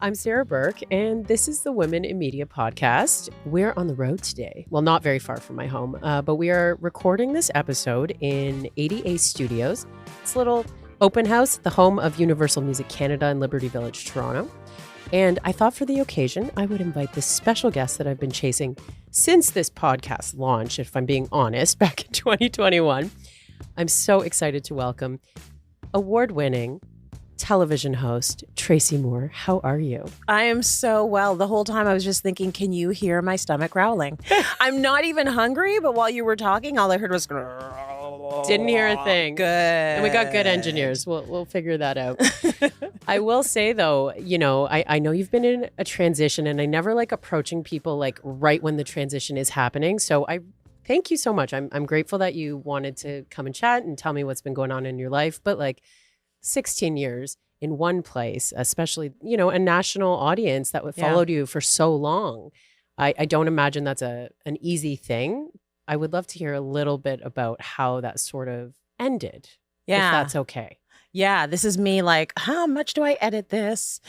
I'm Sarah Burke, and this is the Women in Media podcast. We're on the road today. Well, not very far from my home, but we are recording this episode in 80A Studios. It's a little open house, the home of Universal Music Canada in Liberty Village, Toronto. And I thought for the occasion, I would invite this special guest that I've been chasing since this podcast launched, if I'm being honest, back in 2021. I'm so excited to welcome award-winning television host Tracy Moore. How are you? I am so well. The whole time I was just thinking, can you hear my stomach growling? I'm not even hungry, but while you were talking, all I heard was... Didn't hear a thing. Good. And we got good engineers. We'll figure that out. I will say, though, you know, I know you've been in a transition, and I never like approaching people like right when the transition is happening. So I thank you so much. I'm grateful that you wanted to come and chat and tell me what's been going on in your life. But like 16 years in one place, especially, you know, a national audience that followed you for so long. I don't imagine that's an easy thing. I would love to hear a little bit about how that sort of ended, if that's okay. Yeah, this is me like, how much do I edit this?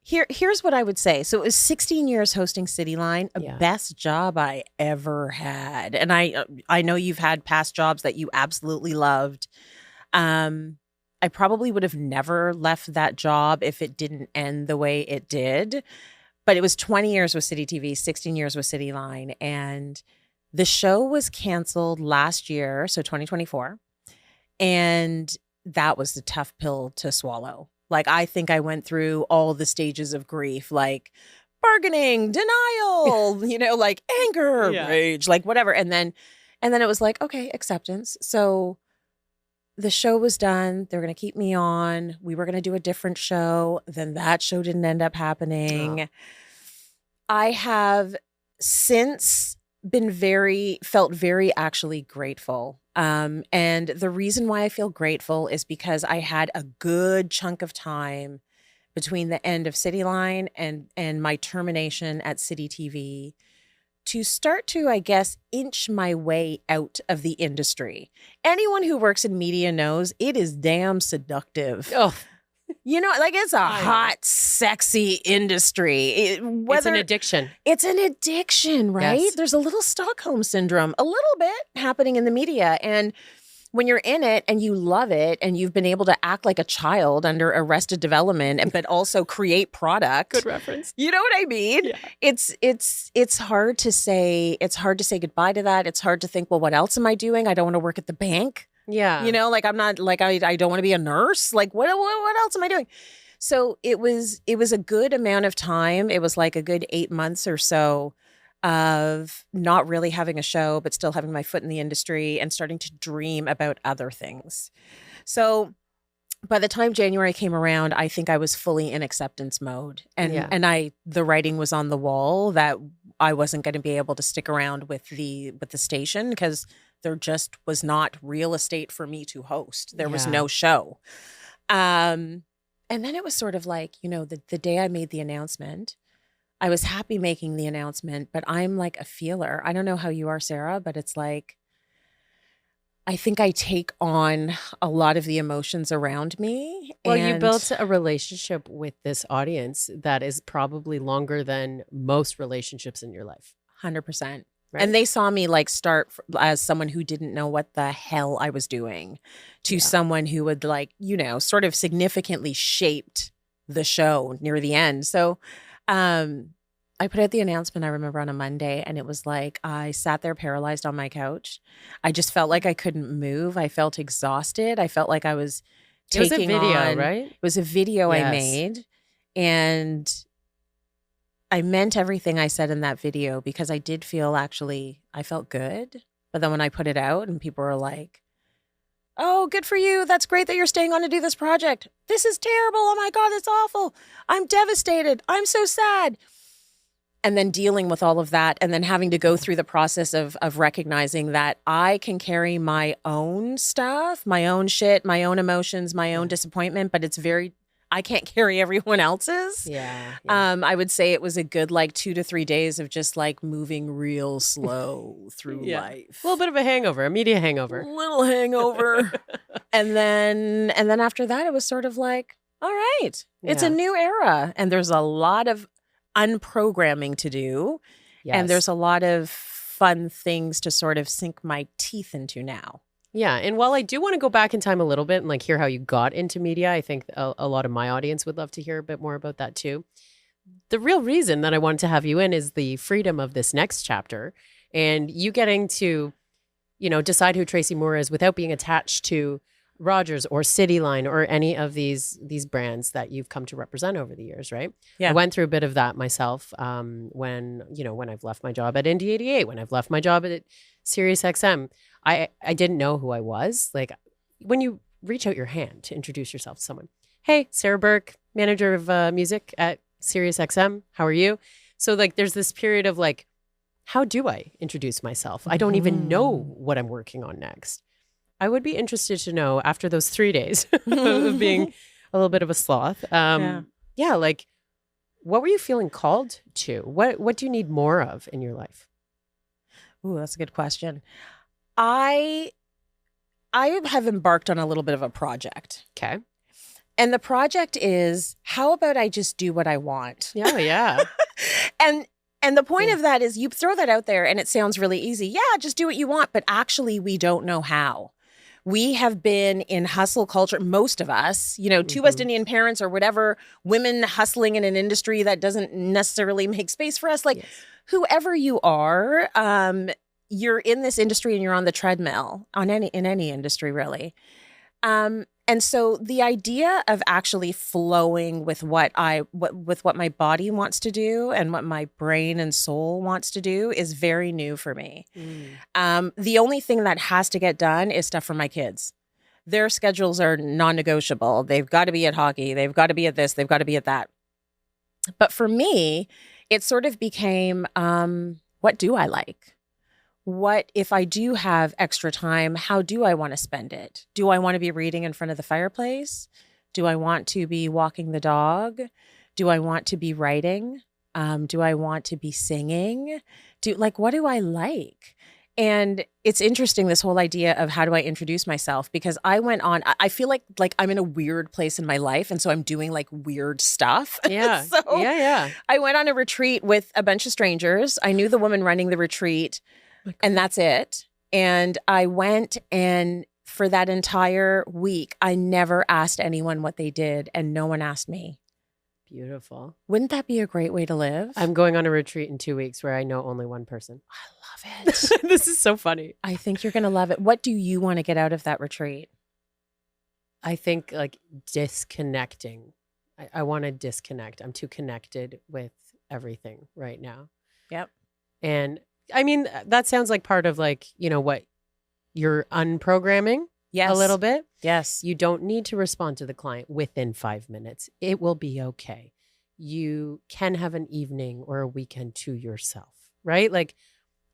Here's what I would say. So it was 16 years hosting Cityline, best job I ever had. And I know you've had past jobs that you absolutely loved. I probably would have never left that job if it didn't end the way it did. But it was 20 years with CityTV, 16 years with Cityline. And the show was canceled last year, so 2024. And that was the tough pill to swallow. Like, I think I went through all the stages of grief, like bargaining, denial, you know, like anger, rage, like whatever. And then it was like, okay, acceptance. So the show was done. They were going to keep me on. We were going to do a different show. Then that show didn't end up happening. Oh. I have since felt very actually grateful. And the reason why I feel grateful is because I had a good chunk of time between the end of Cityline and my termination at CityTV to start to, I guess, inch my way out of the industry. Anyone who works in media knows it is damn seductive. Oh. You know, like it's a hot, sexy industry. It's an addiction. It's an addiction, right? Yes. There's a little Stockholm syndrome, a little bit happening in the media. And when you're in it and you love it and you've been able to act like a child under Arrested Development, but also create product. Good reference. You know what I mean? Yeah. It's hard to say. It's hard to say goodbye to that. It's hard to think, well, what else am I doing? I don't want to work at the bank. Yeah. You know, like I'm not like I don't want to be a nurse. Like what else am I doing? So it was a good amount of time. It was like a good 8 months or so of not really having a show, but still having my foot in the industry and starting to dream about other things. So by the time January came around, I think I was fully in acceptance mode. And the writing was on the wall that I wasn't going to be able to stick around with the station because there just was not real estate for me to host. There was no show. And then it was sort of like, you know, the day I made the announcement, I was happy making the announcement, but I'm like a feeler. I don't know how you are, Sarah, but it's like, I think I take on a lot of the emotions around me. Well, you built a relationship with this audience that is probably longer than most relationships in your life. 100%. Right. And they saw me like start as someone who didn't know what the hell I was doing to someone who would like, you know, sort of significantly shaped the show near the end. So I put out the announcement, I remember, on a Monday, and it was like I sat there paralyzed on my couch. I just felt like I couldn't move. I felt exhausted. I felt like I was taking on. It was a video, right? It was a video I made. And I meant everything I said in that video because I did feel I felt good. But then when I put it out and people were like, oh, good for you. That's great that you're staying on to do this project. This is terrible. Oh my God, that's awful. I'm devastated. I'm so sad. And then dealing with all of that and then having to go through the process of recognizing that I can carry my own stuff, my own shit, my own emotions, my own disappointment, but I can't carry everyone else's. Yeah. I would say it was a good like 2 to 3 days of just like moving real slow through life. A little bit of a hangover, a media hangover. Little hangover. and then after that, it was sort of like, All right. It's a Yeah. new era, and there's a lot of unprogramming to do, and there's Yes. a lot of fun things to sort of sink my teeth into now. Yeah. And while I do want to go back in time a little bit and like hear how you got into media, I think a lot of my audience would love to hear a bit more about that too. The real reason that I wanted to have you in is the freedom of this next chapter and you getting to, decide who Tracy Moore is without being attached to Rogers or Cityline or any of these brands that you've come to represent over the years, right? Yeah. I went through a bit of that myself when I've left my job at Indy 88, when I've left my job at Sirius XM. I didn't know who I was. Like when you reach out your hand to introduce yourself to someone, hey, Sarah Burke, manager of music at Sirius XM. How are you? So like there's this period of like, how do I introduce myself? I don't even know what I'm working on next. I would be interested to know after those 3 days of being a little bit of a sloth. Like what were you feeling called to? What do you need more of in your life? Ooh, that's a good question. I have embarked on a little bit of a project. Okay. And the project is, how about I just do what I want? Yeah, yeah. And the point of that is you throw that out there and it sounds really easy. Yeah, just do what you want. But actually, we don't know how. We have been in hustle culture, most of us, two West Indian parents or whatever, women hustling in an industry that doesn't necessarily make space for us. Like whoever you are, you're in this industry and you're on the treadmill in any industry, really. And so the idea of actually flowing with what my body wants to do and what my brain and soul wants to do is very new for me. The only thing that has to get done is stuff for my kids. Their schedules are non-negotiable. They've got to be at hockey. They've got to be at this. They've got to be at that. But for me, it sort of became, what do I like? What if I do have extra time, how do I want to spend it? Do I want to be reading in front of the fireplace? Do I want to be walking the dog? Do I want to be writing? Do I want to be singing? What do I like? And it's interesting, this whole idea of how do I introduce myself? Because I feel like I'm in a weird place in my life. And so I'm doing like weird stuff. Yeah. Yeah. I went on a retreat with a bunch of strangers. I knew the woman running the retreat. And that's it. And I went, and for that entire week, I never asked anyone what they did, and no one asked me. Beautiful. Wouldn't that be a great way to live? I'm going on a retreat in 2 weeks where I know only one person. I love it. This is so funny. I think you're going to love it. What do you want to get out of that retreat? I think like disconnecting. I want to disconnect. I'm too connected with everything right now. Yep. And I mean, that sounds like part of like, what you're unprogramming a little bit. Yes. You don't need to respond to the client within 5 minutes. It will be okay. You can have an evening or a weekend to yourself, right? Like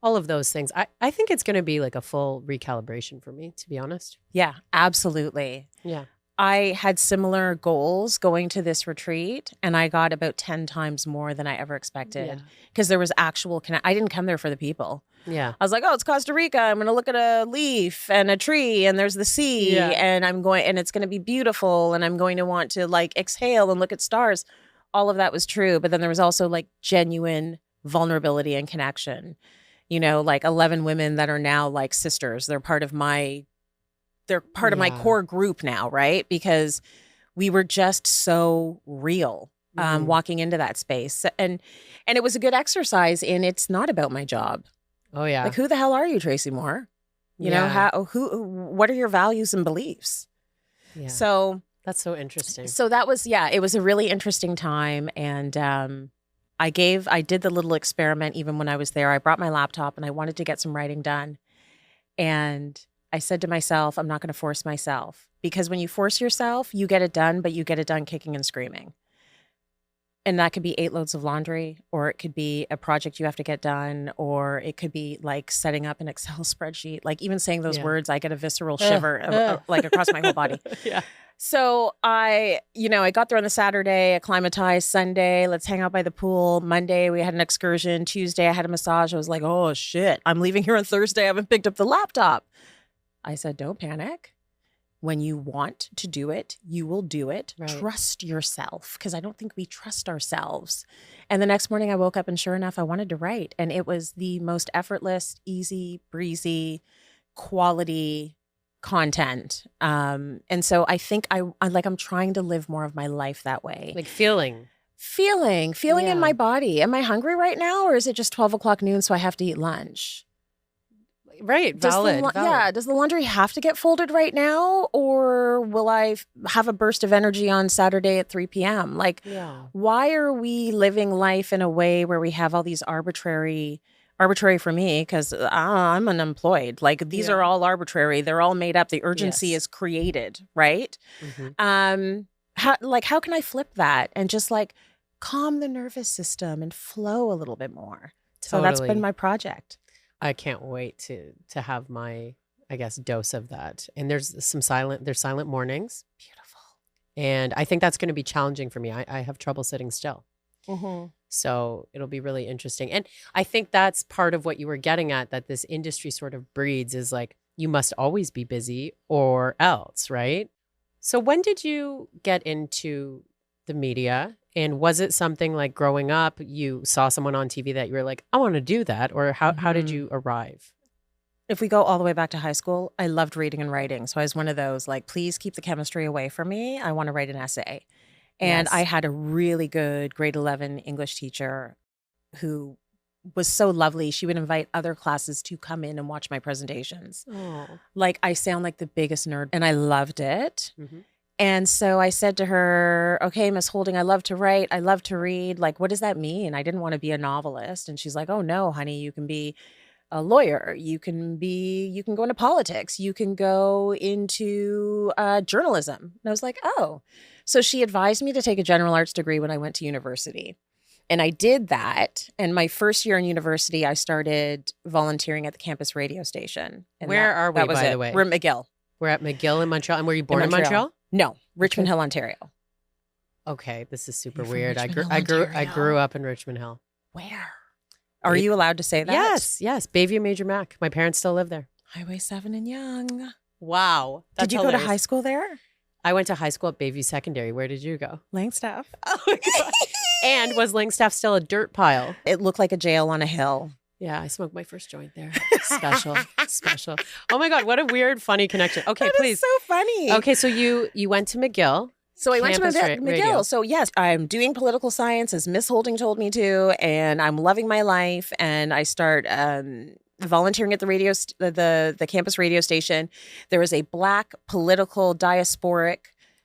all of those things. I think it's going to be like a full recalibration for me, to be honest. Yeah, absolutely. Yeah. I had similar goals going to this retreat, and I got about 10 times more than I ever expected because there was actual I didn't come there for the people. Yeah. I was like, oh, it's Costa Rica. I'm going to look at a leaf and a tree, and there's the sea, and and it's going to be beautiful, and I'm going to want to like exhale and look at stars. All of that was true. But then there was also like genuine vulnerability and connection. Like 11 women that are now like sisters. They're part of my core group now, right? Because we were just so real walking into that space. And it was a good exercise in it's not about my job. Oh, yeah. Like, who the hell are you, Tracy Moore? What are your values and beliefs? Yeah. So that's so interesting. So that was, it was a really interesting time. And I did the little experiment even when I was there. I brought my laptop and I wanted to get some writing done. And I said to myself, I'm not going to force myself, because when you force yourself, you get it done, but you get it done kicking and screaming. And that could be 8 loads of laundry, or it could be a project you have to get done, or it could be like setting up an Excel spreadsheet. Like even saying those words, I get a visceral shiver like across my whole body. Yeah. So I got there on the Saturday, acclimatized. Sunday, let's hang out by the pool. Monday, we had an excursion. Tuesday, I had a massage. I was like, oh shit, I'm leaving here on Thursday. I haven't picked up the laptop. I said, don't panic. when you want to do it, you will do it. Right. Trust yourself, because I don't think we trust ourselves. And the next morning I woke up and sure enough, I wanted to write. And it was the most effortless, easy, breezy, quality content. And so I think I'm trying to live more of my life that way. Like feeling In my body. Am I hungry right now, or is it just 12 o'clock noon so I have to eat lunch? Right. Valid. Yeah. Does the laundry have to get folded right now, or will I have a burst of energy on Saturday at 3 p.m.? Like, why are we living life in a way where we have all these arbitrary for me, because I'm unemployed. Like, these are all arbitrary. They're all made up. The urgency is created, right? How can I flip that and just like calm the nervous system and flow a little bit more? So that's been my project. I can't wait to have my, I guess, dose of that. And there's silent mornings. Beautiful. And I think that's going to be challenging for me. I have trouble sitting still. Mm-hmm. So it'll be really interesting. And I think that's part of what you were getting at, that this industry sort of breeds, is like, you must always be busy or else, right? So when did you get into the media? And was it something like growing up, you saw someone on TV that you were like, I want to do that? Or how did you arrive? If we go all the way back to high school, I loved reading and writing. So I was one of those, like, please keep the chemistry away from me. I want to write an essay. And I had a really good grade 11 English teacher who was so lovely. She would invite other classes to come in and watch my presentations. Oh. Like, I sound like the biggest nerd, and I loved it. Mm-hmm. And so I said to her, okay, Miss Holding, I love to write. I love to read. Like, what does that mean? I didn't want to be a novelist. And she's like, oh, no, honey, you can be a lawyer. You can go into politics. You can go into journalism. And I was like, oh. So she advised me to take a general arts degree when I went to university. And I did that. And my first year in university, I started volunteering at the campus radio station. And Where are we, by the way? We're at McGill. We're at McGill in Montreal. And were you born in Montreal? No, Richmond Hill, Ontario. Okay, this is super weird. I grew up in Richmond Hill. Where? Are you allowed to say that? Yes. Bayview Major Mac. My parents still live there. Highway 7 and Yonge. Wow. Did you go to high school there? I went to high school at Bayview Secondary. Where did you go? Langstaff. Oh my God. And was Langstaff still a dirt pile? It looked like a jail on a hill. Yeah, I smoked my first joint there. Special. Oh my God, what a weird, funny connection. Okay, that please. Is so funny. Okay, so you went to McGill. So I went to McGill. So yes, I'm doing political science as Miss Holding told me to, and I'm loving my life. And I start volunteering at the campus radio station. There was a Black political diasporic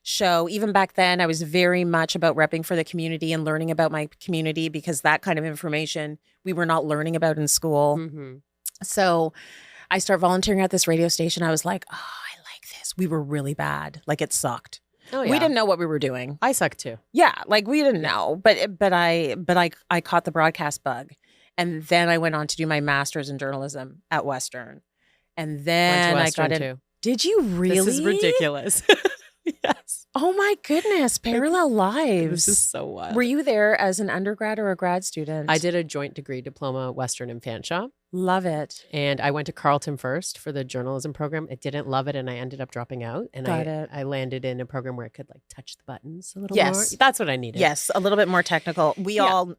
show. Even back then, I was very much about repping for the community and learning about my community, because that kind of information we were not learning about in school. Mm-hmm. So I start volunteering at this radio station. I was like, oh, I like this. We were really bad. Like, it sucked. Oh, yeah. We didn't know what we were doing. I sucked too. Yeah, like we didn't know. But I caught the broadcast bug. And then I went on to do my master's in journalism at Western. And then I got in. Too. Did you really? This is ridiculous. Yes. Oh my goodness. Parallel lives. This is so wild. Were you there as an undergrad or a grad student? I did a joint degree diploma, Western and Fanshawe. Love it. And I went to Carleton first for the journalism program. I didn't love it, and I ended up dropping out. And I landed in a program where I could like touch the buttons a little more. That's what I needed. Yes, a little bit more technical.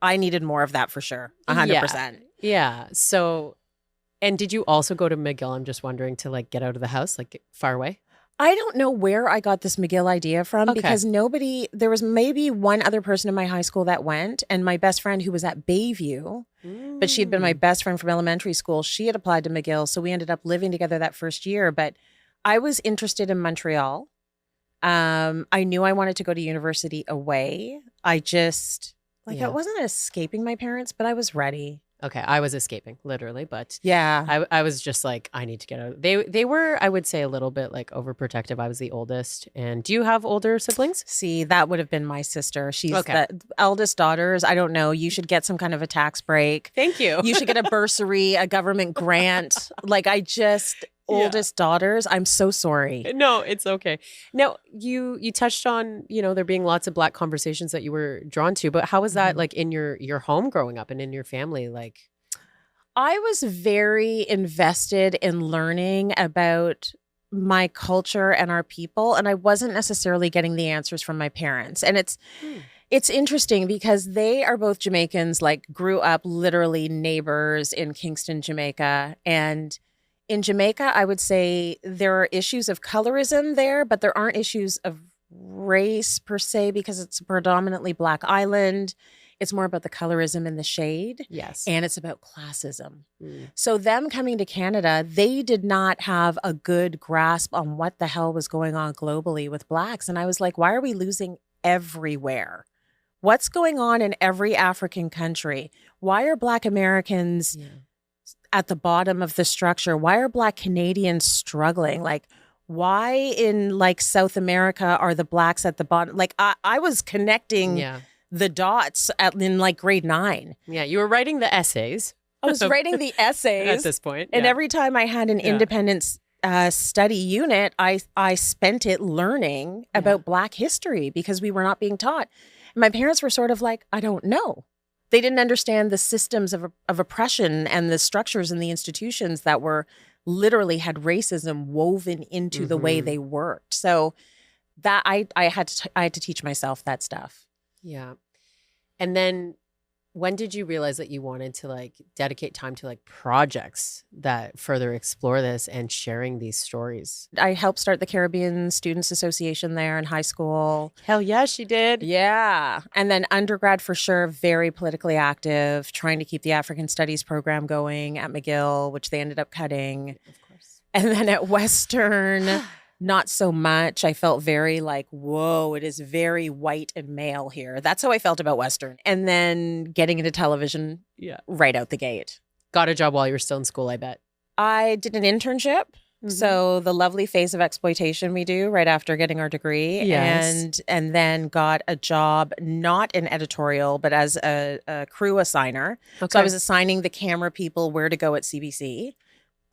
I needed more of that for sure. 100%. Yeah. So, and did you also go to McGill? I'm just wondering, to like get out of the house, like get far away? I don't know where I got this McGill idea from, because there was maybe one other person in my high school that went, and my best friend who was at Bayview, but she had been my best friend from elementary school. She had applied to McGill. So we ended up living together that first year, but I was interested in Montreal. I knew I wanted to go to university away. I just, I wasn't escaping my parents, but I was ready. Okay, I was escaping, literally, but yeah, I was just like, I need to get out. They were, I would say, a little bit like overprotective. I was the oldest. And do you have older siblings? See, that would have been my sister. She's the eldest daughters. I don't know. You should get some kind of a tax break. Thank you. You should get a bursary, a government grant. Oldest daughters. I'm so sorry. No, it's okay. Now, you touched on, there being lots of Black conversations that you were drawn to, but how was that like in your home growing up and in your family? Like, I was very invested in learning about my culture and our people, and I wasn't necessarily getting the answers from my parents. And it's interesting because they are both Jamaicans, like grew up literally neighbors in Kingston, Jamaica. And in Jamaica, I would say there are issues of colorism there, but there aren't issues of race per se because it's a predominantly Black island. It's more about the colorism and the shade. Yes. And it's about classism. So them coming to Canada, they did not have a good grasp on what the hell was going on globally with Blacks. And I was like, why are we losing everywhere? What's going on in every African country? Why are Black Americans at the bottom of the structure? Why are Black Canadians struggling? Like, why in like South America are the Blacks at the bottom? Like I was connecting the dots in like grade 9. Yeah, you were writing the essays. I was writing the essays at this point. And every time I had an independent study unit, I spent it learning about Black history because we were not being taught. And my parents were sort of like, I don't know. They didn't understand the systems of oppression and the structures and the institutions that were literally had racism woven into the way they worked. So that I had to teach myself that stuff. Yeah. And then when did you realize that you wanted to like dedicate time to like projects that further explore this and sharing these stories? I helped start the Caribbean Students Association there in high school. Hell yeah, she did. Yeah. And then undergrad for sure, very politically active, trying to keep the African Studies program going at McGill, which they ended up cutting. Of course. And then at Western, not so much. I felt very like, whoa, it is very white and male here. That's how I felt about Western. And then getting into television right out the gate. Got a job while you were still in school, I bet. I did an internship. So the lovely phase of exploitation we do right after getting our degree. Yes. And then got a job, not in editorial, but as a crew assigner. Okay. So I was assigning the camera people where to go at CBC.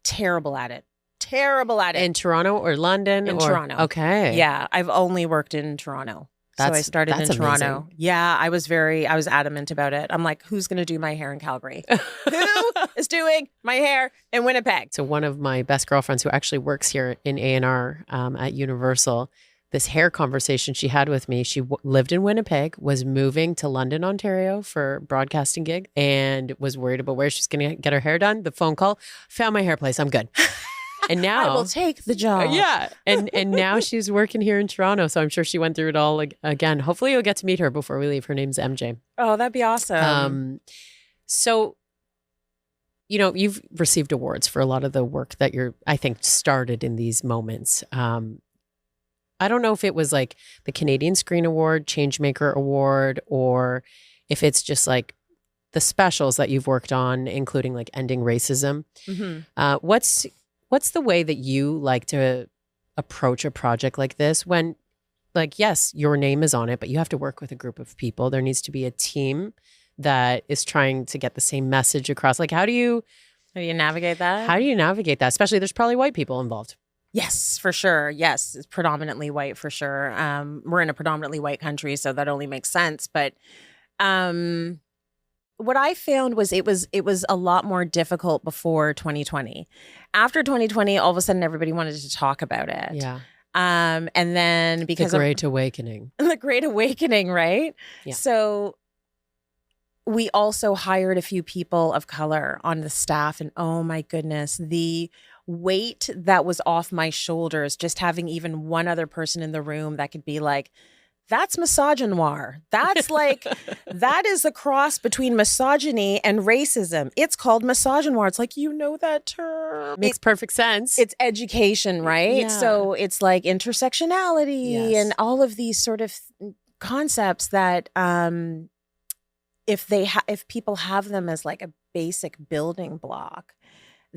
Terrible at it. In Toronto or London? Toronto. Okay. Yeah. I've only worked in Toronto. So I started in Toronto. Amazing. Yeah. I was adamant about it. I'm like, who's going to do my hair in Calgary? Who is doing my hair in Winnipeg? So one of my best girlfriends who actually works here in A&R at Universal, this hair conversation she had with me, she lived in Winnipeg, was moving to London, Ontario for a broadcasting gig and was worried about where she's going to get her hair done. The phone call, found my hair place. I'm good. And now I will take the job. Yeah. And now she's working here in Toronto. So I'm sure she went through it all again. Hopefully you'll get to meet her before we leave. Her name's MJ. Oh, that'd be awesome. So, you know, you've received awards for a lot of the work that I think started in these moments. I don't know if it was like the Canadian Screen Award, Changemaker Award, or if it's just like the specials that you've worked on, including like Ending Racism. What's the way that you like to approach a project like this when, like, yes, your name is on it, but you have to work with a group of people. There needs to be a team that is trying to get the same message across. Like, how do you navigate that? How do you navigate that? Especially there's probably white people involved. Yes, for sure. Yes, it's predominantly white for sure. We're in a predominantly white country, so that only makes sense. But what I found was it was a lot more difficult before 2020. After 2020, all of a sudden everybody wanted to talk about it. Yeah. And then because the Great Awakening. The Great Awakening, right? Yeah. So we also hired a few people of color on the staff, and oh my goodness, the weight that was off my shoulders just having even one other person in the room that could be like, that's misogynoir. That's like, that is a cross between misogyny and racism. It's called misogynoir. It's like, you know that term. Makes perfect sense. It's education, right? Yeah. So it's like intersectionality and all of these sort of concepts that if people have them as like a basic building block,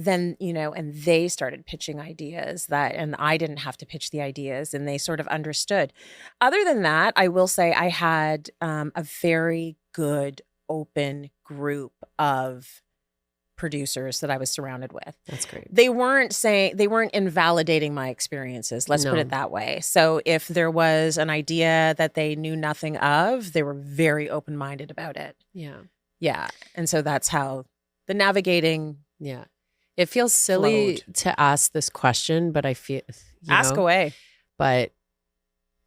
then, you know, and they started pitching ideas and I didn't have to pitch the ideas, and they sort of understood. Other than that, I will say I had a very good open group of producers that I was surrounded with. That's great. They weren't invalidating my experiences. Let's put it that way. So if there was an idea that they knew nothing of, they were very open-minded about it. Yeah. Yeah. And so that's how the navigating. Yeah. It feels silly to ask this question, but I feel, Ask away. But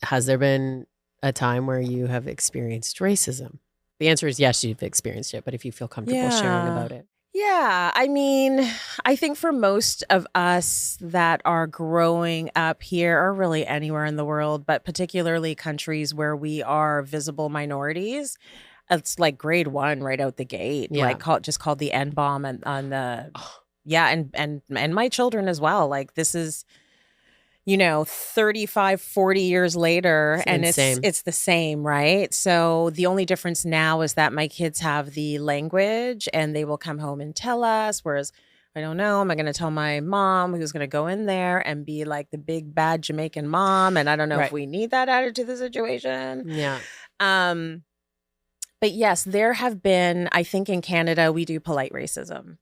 has there been a time where you have experienced racism? The answer is yes, you've experienced it, but if you feel comfortable sharing about it. Yeah, I mean, I think for most of us that are growing up here or really anywhere in the world, but particularly countries where we are visible minorities, it's like grade one right out the gate, like just called the N-bomb on the, and my children as well. Like this is, 35, 40 years later, and it's the same, right? So the only difference now is that my kids have the language and they will come home and tell us, whereas I don't know, am I going to tell my mom who's going to go in there and be like the big bad Jamaican mom? And I don't know if we need that added to the situation. Yeah. But yes, there have been, I think in Canada, we do polite racism.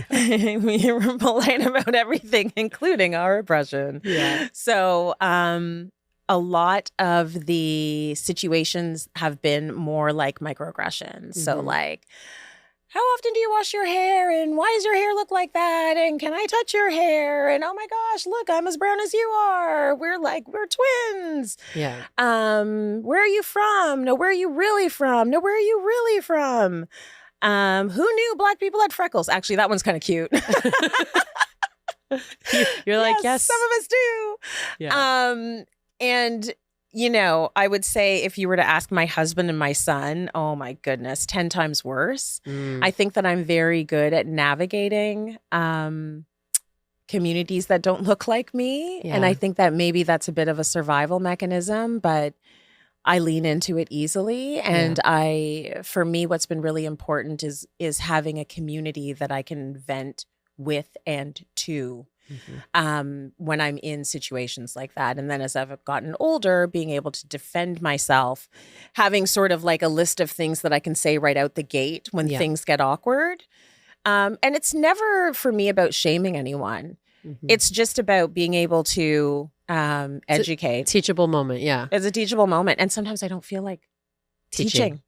We're polite about everything, including our oppression. Yeah. So a lot of the situations have been more like microaggressions. So like, how often do you wash your hair? And why does your hair look like that? And can I touch your hair? And oh my gosh, look, I'm as brown as you are. We're twins. Yeah. Where are you from? No, where are you really from? No, where are you really from? Who knew Black people had freckles? Actually, that one's kind of cute. You're like, yes, some of us do. Yeah. And I would say if you were to ask my husband and my son, oh my goodness, 10 times worse. I think that I'm very good at navigating communities that don't look like me. Yeah. And I think that maybe that's a bit of a survival mechanism, but I lean into it easily. And for me, what's been really important is having a community that I can vent with and to when I'm in situations like that. And then as I've gotten older, being able to defend myself, having sort of like a list of things that I can say right out the gate when things get awkward. And it's never for me about shaming anyone. It's just about being able to educate. Teachable moment, yeah. It's a teachable moment. And sometimes I don't feel like teaching.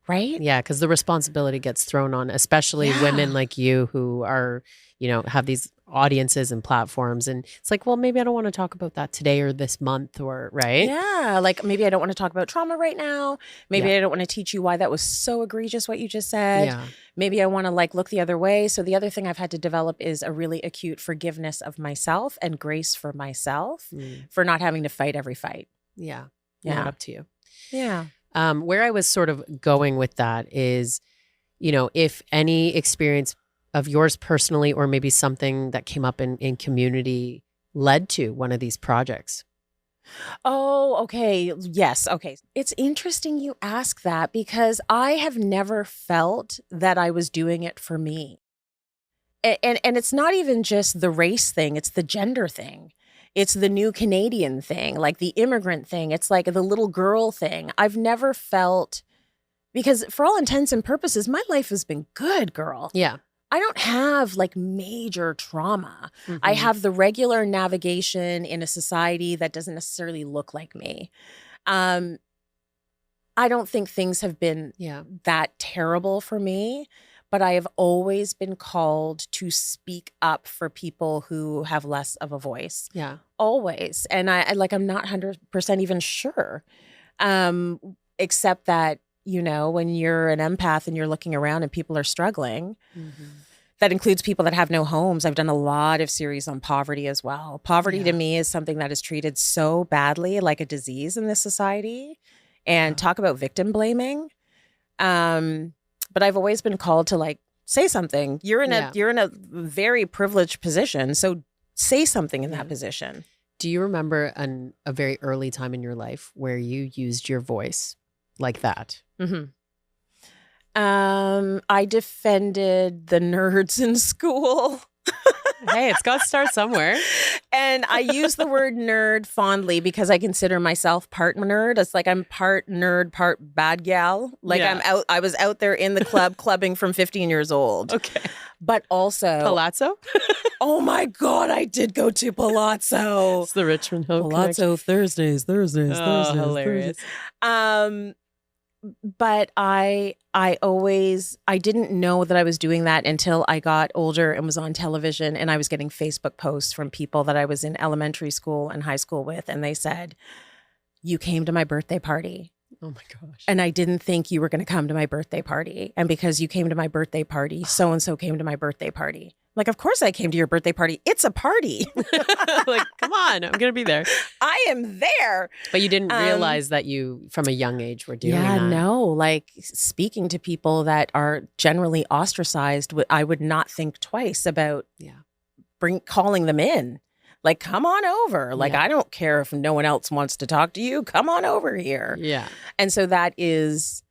Right? Yeah, because the responsibility gets thrown on, especially women like you who are, have these audiences and platforms. And it's like, well, maybe I don't want to talk about that today or this month or, right? Yeah, like maybe I don't want to talk about trauma right now. Maybe I don't want to teach you why that was so egregious what you just said. Yeah. Maybe I want to look the other way. So the other thing I've had to develop is a really acute forgiveness of myself and grace for myself for not having to fight every fight. Yeah. Yeah. Up to you. Yeah. Where I was sort of going with that is, if any experience of yours personally, or maybe something that came up in community led to one of these projects. Oh, okay. Yes. Okay. It's interesting you ask that because I have never felt that I was doing it for me. And it's not even just the race thing. It's the gender thing. It's the new Canadian thing, like the immigrant thing. It's like the little girl thing. I've never felt, because for all intents and purposes, my life has been good, girl. Yeah. I don't have major trauma. I have the regular navigation in a society that doesn't necessarily look like me. I don't think things have been that terrible for me, but I have always been called to speak up for people who have less of a voice. Yeah. Always. And I'm not 100% even sure, except that, when you're an empath and you're looking around and people are struggling, that includes people that have no homes. I've done a lot of series on poverty as well. Poverty to me is something that is treated so badly, like a disease in this society. And talk about victim blaming. But I've always been called to say something. You're in a very privileged position, so say something in that position. Do you remember a very early time in your life where you used your voice like that? I defended the nerds in school. Hey, it's got to start somewhere. And I use the word nerd fondly because I consider myself part nerd. It's like I'm part nerd, part bad gal. I was out there in the club clubbing from 15 years old. Okay. But also Palazzo? Oh my God, I did go to Palazzo. It's the Richmond Hill Palazzo connection. Thursdays. Hilarious. but I didn't know that I was doing that until I got older and was on television, and I was getting Facebook posts from people that I was in elementary school and high school with, and they said, "You came to my birthday party." Oh my gosh. And I didn't think you were going to come to my birthday party. And because you came to my birthday party, so-and-so came to my birthday party. Like, of course I came to your birthday party. It's a party. Like, come on, I'm going to be there. I am there. But you didn't realize that you, from a young age, were doing that. Yeah, no. Like, speaking to people that are generally ostracized, I would not think twice about calling them in. Like, come on over. Like, I don't care if no one else wants to talk to you. Come on over here. Yeah. And so that is,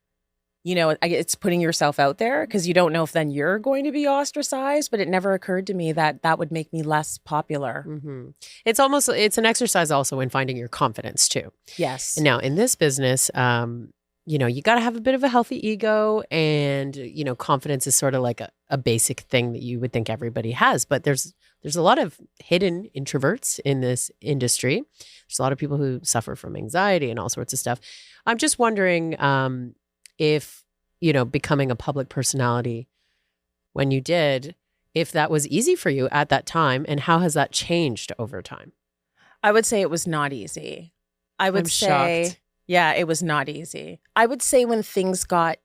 it's putting yourself out there because you don't know if then you're going to be ostracized. But it never occurred to me that that would make me less popular. Mm-hmm. It's an exercise also in finding your confidence too. Yes. Now, in this business, you got to have a bit of a healthy ego, and, confidence is sort of like a basic thing that you would think everybody has. But there's a lot of hidden introverts in this industry. There's a lot of people who suffer from anxiety and all sorts of stuff. I'm just wondering if, becoming a public personality when you did, if that was easy for you at that time, and how has that changed over time? I would say it was not easy. I'm shocked. Yeah, it was not easy. I would say when things got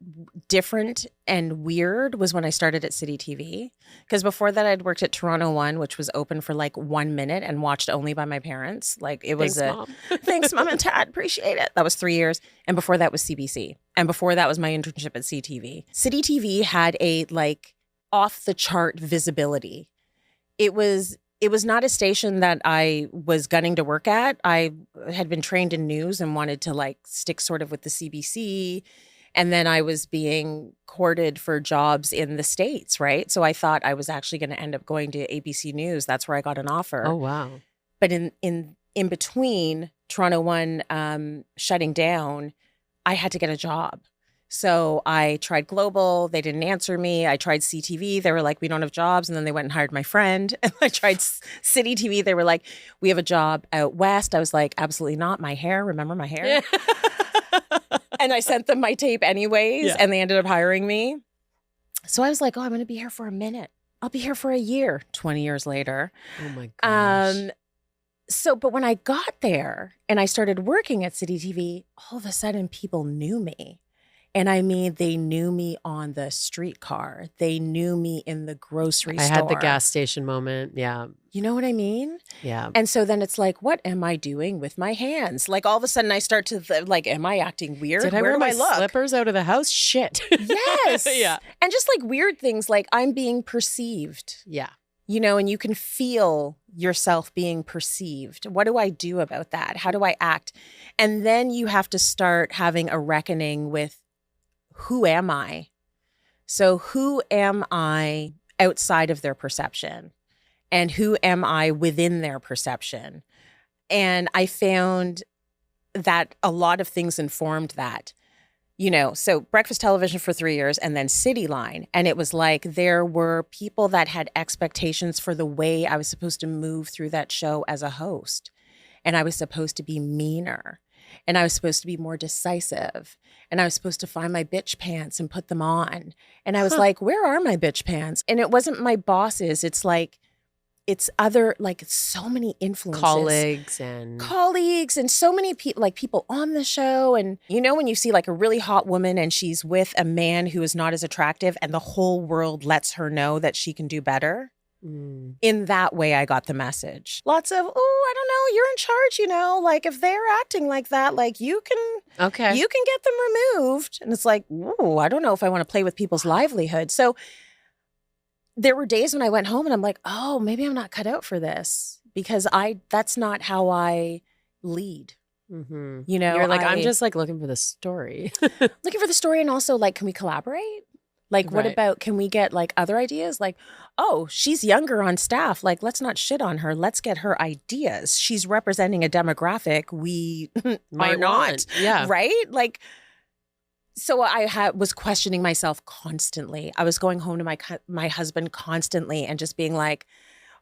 different and weird was when I started at CityTV. Because before that, I'd worked at Toronto One, which was open for like 1 minute and watched only by my parents. Like it was Mom. Thanks, Mom and Dad. Appreciate it. That was 3 years. And before that was CBC. And before that was my internship at CTV. CityTV had a like off the chart visibility. It was not a station that I was gunning to work at. I had been trained in news and wanted to like stick sort of with the CBC. And then I was being courted for jobs in the States, right? So I thought I was actually going to end up going to ABC News. That's where I got an offer. Oh, wow. But in between Toronto One shutting down, I had to get a job. So I tried Global. They didn't answer me. I tried CTV. They were like, we don't have jobs. And then they went and hired my friend. And I tried CityTV. They were like, we have a job out west. I was like, absolutely not. My hair. Remember my hair? Yeah. And I sent them my tape anyways. And they ended up hiring me. So I was like, oh, I'm going to be here for a minute. I'll be here for a year. 20 years later. Oh my gosh. But when I got there and I started working at CityTV, all of a sudden people knew me. And I mean, they knew me on the streetcar. They knew me in the grocery store. I had the gas station moment. Yeah. You know what I mean? Yeah. And so then it's like, what am I doing with my hands? Like all of a sudden I start to like, am I acting weird? Did I wear my slippers out of the house? Shit. Yes. Yeah. And just like weird things like I'm being perceived. Yeah. And you can feel yourself being perceived. What do I do about that? How do I act? And then you have to start having a reckoning with, who am I? So who am I outside of their perception? And who am I within their perception? And I found that a lot of things informed that. So breakfast television for 3 years and then Cityline. And it was like there were people that had expectations for the way I was supposed to move through that show as a host. And I was supposed to be meaner. And I was supposed to be more decisive. And I was supposed to find my bitch pants and put them on. And I was like, where are my bitch pants? And it wasn't my bosses. It's like, it's other, like so many influences. Colleagues and so many people, like people on the show. And when you see like a really hot woman and she's with a man who is not as attractive and the whole world lets her know that she can do better. In that way, I got the message. Lots of, I don't know, you're in charge, like if they're acting like that, like you can get them removed. And it's like, I don't know if I want to play with people's livelihood. So there were days when I went home and I'm like, oh, maybe I'm not cut out for this because that's not how I lead. Mm-hmm. You're like, I'm just like looking for the story. Looking for the story. And also like, can we collaborate? Like, what about, can we get like other ideas? Like, oh, she's younger on staff. Like, let's not shit on her. Let's get her ideas. She's representing a demographic we are not. Yeah. Right? Like, so I was questioning myself constantly. I was going home to my husband constantly and just being like,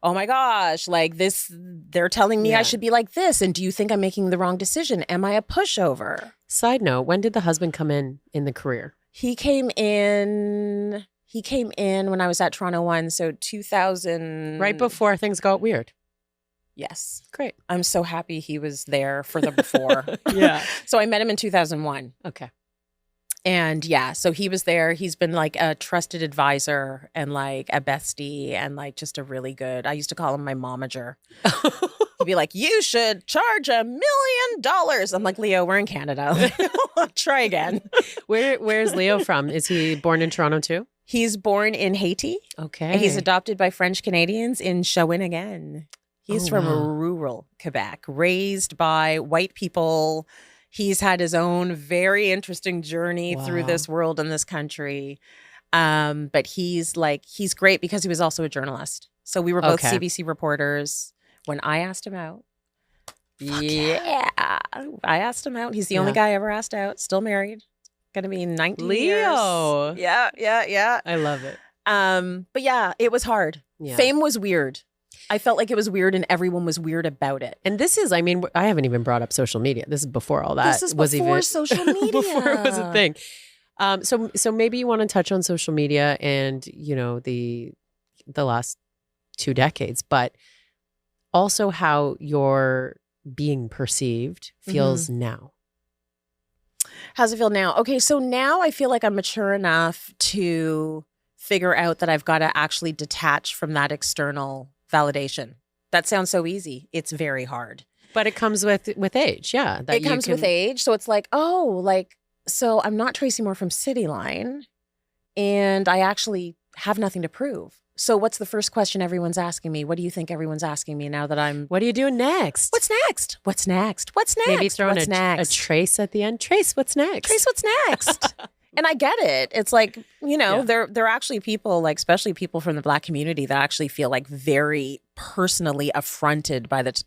oh my gosh, like this, they're telling me I should be like this. And do you think I'm making the wrong decision? Am I a pushover? Side note, when did the husband come in the career? He came in when I was at Toronto 1, so 2000. Right before things got weird. Yes. Great. I'm so happy he was there for the before. Yeah. So I met him in 2001. Okay. And yeah, so he was there. He's been like a trusted advisor and like a bestie and like just a really good, I used to call him my momager. He'd be like, you should charge $1 million. I'm like, Leo, we're in Canada. Try again. Where's Leo from? Is he born in Toronto too? He's born in Haiti. Okay. He's adopted by French Canadians in Shawinigan. He's from rural Quebec, raised by white people. He's had his own very interesting journey through this world and this country. But he's great because he was also a journalist. So we were both CBC reporters. When I asked him out, I asked him out. He's the only guy I ever asked out. Still married. Going to be 19 Leo. years. Yeah. I love it. But yeah, it was hard. Yeah. Fame was weird. I felt like it was weird and everyone was weird about it. And this is, I mean, I haven't even brought up social media. This is before all that. This is before social media. Before it was a thing. So maybe you want to touch on social media and, you know, the last 2 decades, but also how you're being perceived feels now. How's it feel now? Okay, so now I feel like I'm mature enough to figure out that I've got to actually detach from that external validation. That sounds so easy. It's very hard. But it comes with age, yeah. It comes with age. So it's like, so I'm not Tracy Moore from Cityline, and I actually have nothing to prove. So what's the first question everyone's asking me? What do you think everyone's asking me now that I'm... What are you doing next? What's next? What's next? What's next? Maybe throwing a trace at the end. Trace, what's next? Trace, what's next? And I get it. It's like, you know, there are actually people, like especially people from the Black community that actually feel like very personally affronted by the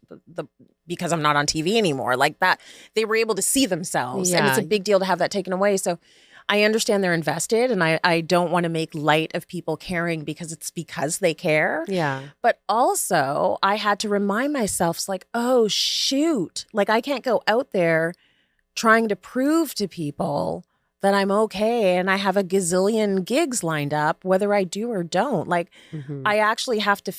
because I'm not on TV anymore. Like that, they were able to see themselves. And it's a big deal to have that taken away. So I understand they're invested, and I don't want to make light of people caring because they care. Yeah. But also I had to remind myself, it's like, oh, shoot. Like I can't go out there trying to prove to people that I'm okay and I have a gazillion gigs lined up, whether I do or don't. Like I actually have to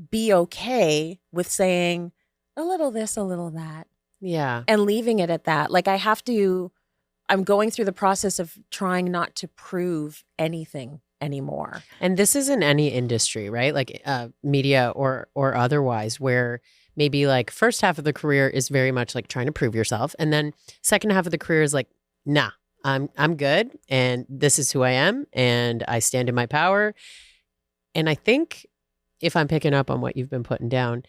be okay with saying a little this, a little that. Yeah. And leaving it at that. Like I'm going through the process of trying not to prove anything anymore. And this is in any industry, right? Like media or otherwise, where maybe like first half of the career is very much like trying to prove yourself. And then second half of the career is like, nah, I'm good. And this is who I am. And I stand in my power. And I think if I'm picking up on what you've been putting down,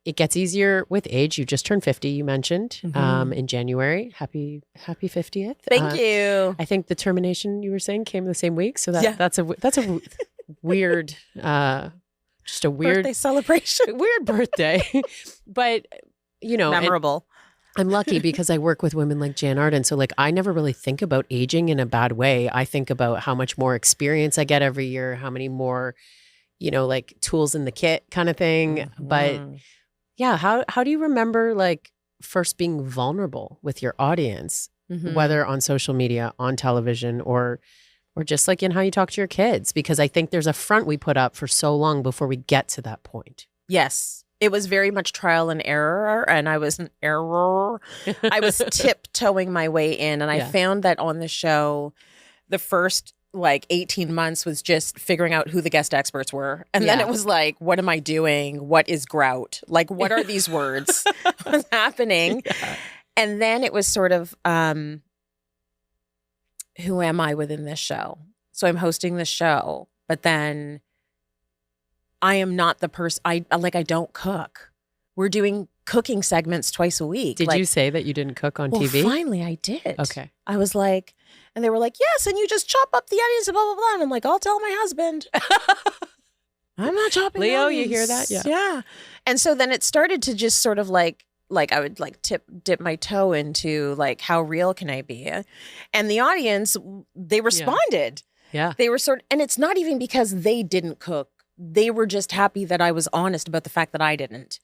it gets easier with age. You just turned 50, you mentioned, in January. Happy 50th. Thank you. I think the termination you were saying came the same week. So that's a weird, just a weird birthday celebration. Weird birthday. But, you know, memorable. I'm lucky because I work with women like Jan Arden. So like I never really think about aging in a bad way. I think about how much more experience I get every year, how many more, you know, like tools in the kit kind of thing. But yeah, how do you remember like first being vulnerable with your audience, whether on social media, on television, or just like in how you talk to your kids? Because I think there's a front we put up for so long before we get to that point. Yes. It was very much trial and error, and I was I was tiptoeing my way in, and I found that on the show, the first like 18 months was just figuring out who the guest experts were. And then it was like, what am I doing? What is grout? Like, what are these words? What's happening? Yeah. And then it was sort of, who am I within this show? So I'm hosting the show, but then I am not the person, I don't cook. We're doing cooking segments twice a week. Did you say that you didn't cook on TV? Finally I did. Okay. I was like, and they were like, yes, and you just chop up the onions and blah, blah, blah. And I'm like, I'll tell my husband. I'm not chopping Leo, onions. you hear that? Yeah. Yeah. And so then it started to just sort of like I would like dip my toe into like, how real can I be? And the audience, they responded. Yeah. They were and it's not even because they didn't cook. they were just happy that I was honest about the fact that I didn't,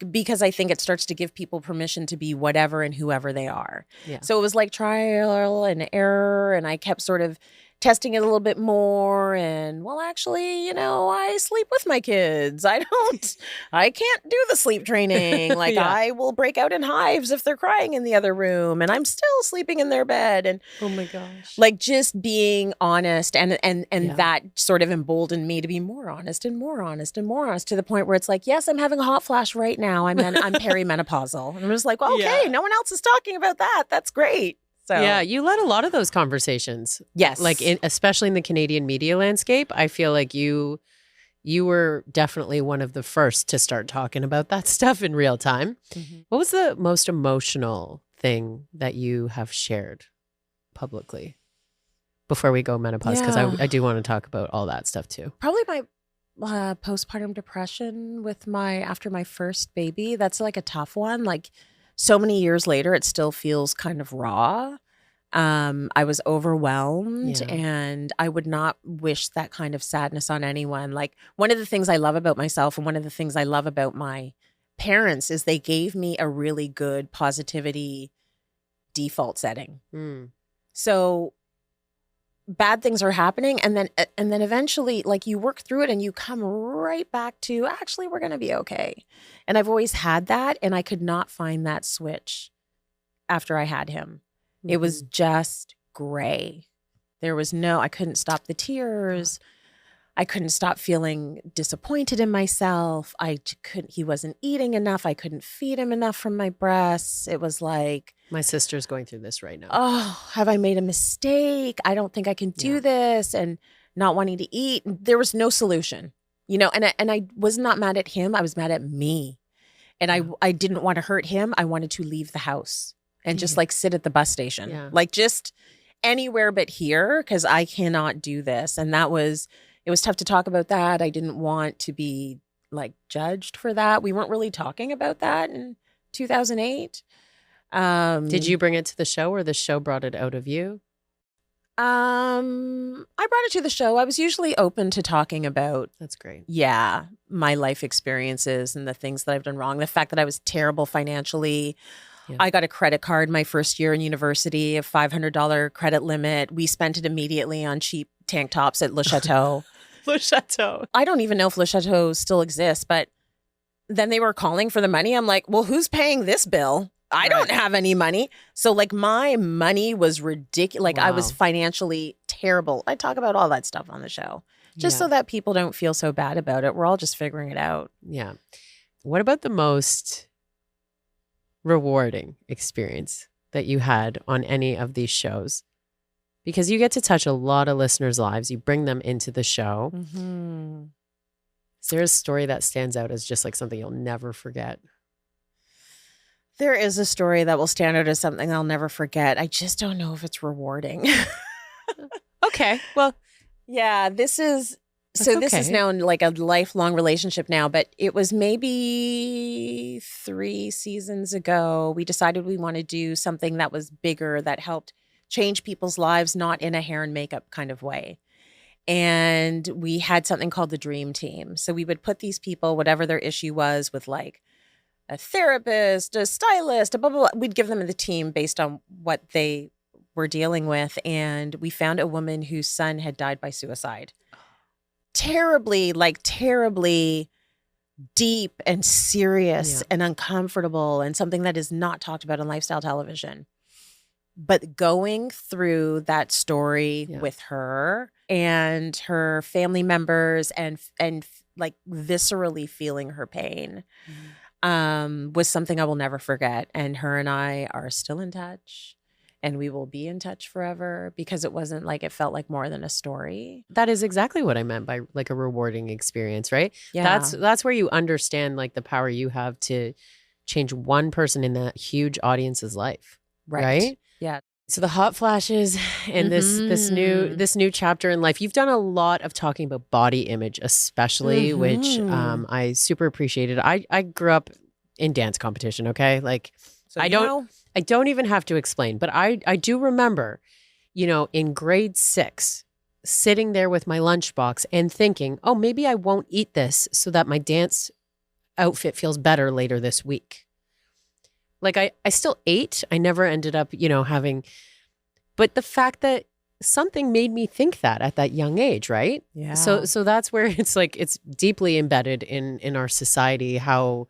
because I think it starts to give people permission to be whatever and whoever they are. Yeah. So it was like trial and error, and I kept sort of testing it a little bit more. And well, actually, I sleep with my kids. I can't do the sleep training. Like Yeah. I will break out in hives if they're crying in the other room, and I'm still sleeping in their bed. And Oh my gosh. like just being honest, and Yeah. that sort of emboldened me to be more honest and more honest and more honest, to the point where it's like, yes, I'm having a hot flash right now. I'm perimenopausal. And I'm just like, well, okay, Yeah. no one else is talking about that. That's great. So Yeah, you led a lot of those conversations. yes. Like especially in the Canadian media landscape, I feel like you were definitely one of the first to start talking about that stuff in real time. Mhm. What was the most emotional thing that you have shared publicly before we go menopause? Because Yeah. I do want to talk about all that stuff too. Probably my postpartum depression after my first baby. That's like a tough one. Like so many years later, it still feels kind of raw. I was overwhelmed, Yeah. and I would not wish that kind of sadness on anyone. Like one of the things I love about myself, and one of the things I love about my parents, is they gave me a really good positivity default setting. Mm. So bad things are happening, and then eventually, like, you work through it and you come right back to, actually, we're going to be okay. And I've always had that, and I could not find that switch after I had him. It was just gray. I couldn't stop the tears. I couldn't stop feeling disappointed in myself. He wasn't eating enough. I couldn't feed him enough from my breasts. It was like, My sister's going through this right now. oh, have I made a mistake? I don't think I can do Yeah. this. And not wanting to eat. There was no solution, and I was not mad at him. I was mad at me. And Yeah. I didn't want to hurt him. I wanted to leave the house and just Yeah. like sit at the bus station, Yeah. like just anywhere but here, because I cannot do this. And it was tough to talk about that. I didn't want to be like judged for that. We weren't really talking about that in 2008. Did you bring it to the show, or the show brought it out of you? I brought it to the show. I was usually open to talking about, That's great. my life experiences and the things that I've done wrong. The fact that I was terrible financially. Yeah. I got a credit card my first year in university, a $500 credit limit. We spent it immediately on cheap tank tops at Le Chateau. Le Chateau. I don't even know if Le Chateau still exists, but then they were calling for the money. I'm like, well, who's paying this bill? I don't have any money. So like my money was ridiculous. Like I was Wow. financially terrible. I talk about all that stuff on the show just so that people don't feel so bad about it. We're all just figuring it out. Yeah. What about the most rewarding experience that you had on any of these shows? Because you get to touch a lot of listeners' lives. You bring them into the show. Mm-hmm. Is there a story that stands out as just like something you'll never forget? There is a story that will stand out as something I'll never forget. I just don't know if it's rewarding. Okay. Well, Yeah, this is That's this is okay. now like a lifelong relationship now, but it was maybe 3 seasons ago. We decided we want to do something that was bigger, that helped change people's lives, not in a hair and makeup kind of way. And we had something called the Dream Team. So we would put these people, whatever their issue was, with like a therapist, a stylist, a blah, blah, blah. We'd give them the team based on what they were dealing with. And we found a woman whose son had died by suicide. Terribly deep and serious and uncomfortable, and something that is not talked about on lifestyle television. But going through that story with her and her family members and like viscerally feeling her pain was something I will never forget. And her and I are still in touch. And we will be in touch forever, because it wasn't like, it felt like more than a story. that is exactly what I meant by like a rewarding experience, right? Yeah. That's where you understand like the power you have to change one person in that huge audience's life. Right? Yeah. So the hot flashes and this new chapter in life. You've done a lot of talking about body image, especially, which I super appreciated. I grew up in dance competition, okay? Like So I don't even have to explain, but I do remember, in grade 6, sitting there with my lunchbox and thinking, oh, maybe I won't eat this so that my dance outfit feels better later this week. Like I still ate. I never ended up, having, but the fact that something made me think that at that young age, right? Yeah. So that's where it's like, it's deeply embedded in our society, how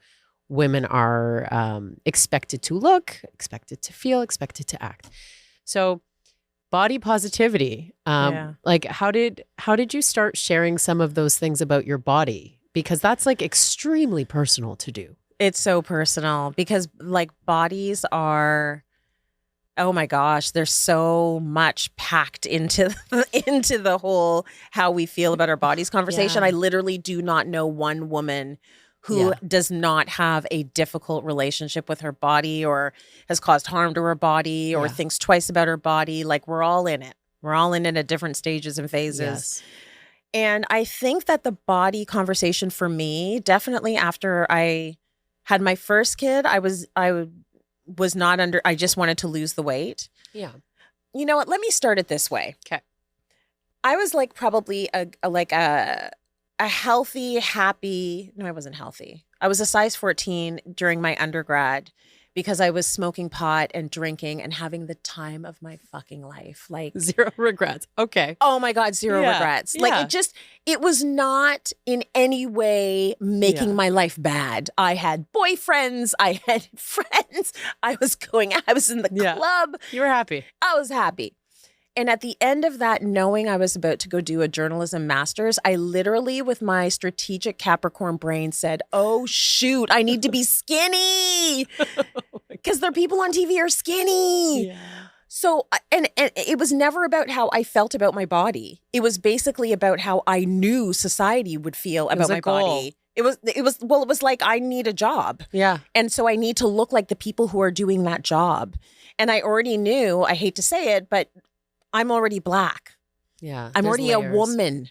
women are expected to look, expected to feel, expected to act. So body positivity, like how did you start sharing some of those things about your body? Because that's like extremely personal to do. It's so personal because like bodies are, oh my gosh, there's so much packed into the whole how we feel about our bodies conversation. Yeah. I literally do not know one woman who does not have a difficult relationship with her body or has caused harm to her body or thinks twice about her body. Like we're all in it. We're all in it at different stages and phases. Yes. And I think that the body conversation for me, definitely after I had my first kid, I just wanted to lose the weight. Yeah. You know what? Let me start it this way. Okay. I was like probably a healthy, happy. No, I wasn't healthy. I was a size 14 during my undergrad because I was smoking pot and drinking and having the time of my fucking life. Like zero regrets. Okay. Oh my God, zero regrets. Like it was not in any way making my life bad. I had boyfriends, I had friends, I was in the club. You were happy. I was happy. And at the end of that, knowing I was about to go do a journalism master's, I literally, with my strategic Capricorn brain, said, oh, shoot, I need to be skinny because there are people on TV are skinny. Yeah. So, and it was never about how I felt about my body. It was basically about how I knew society would feel about my body. It was like I need a job. Yeah. And so I need to look like the people who are doing that job. And I already knew, I hate to say it, but I'm already Black. Yeah. I'm already layers. A woman.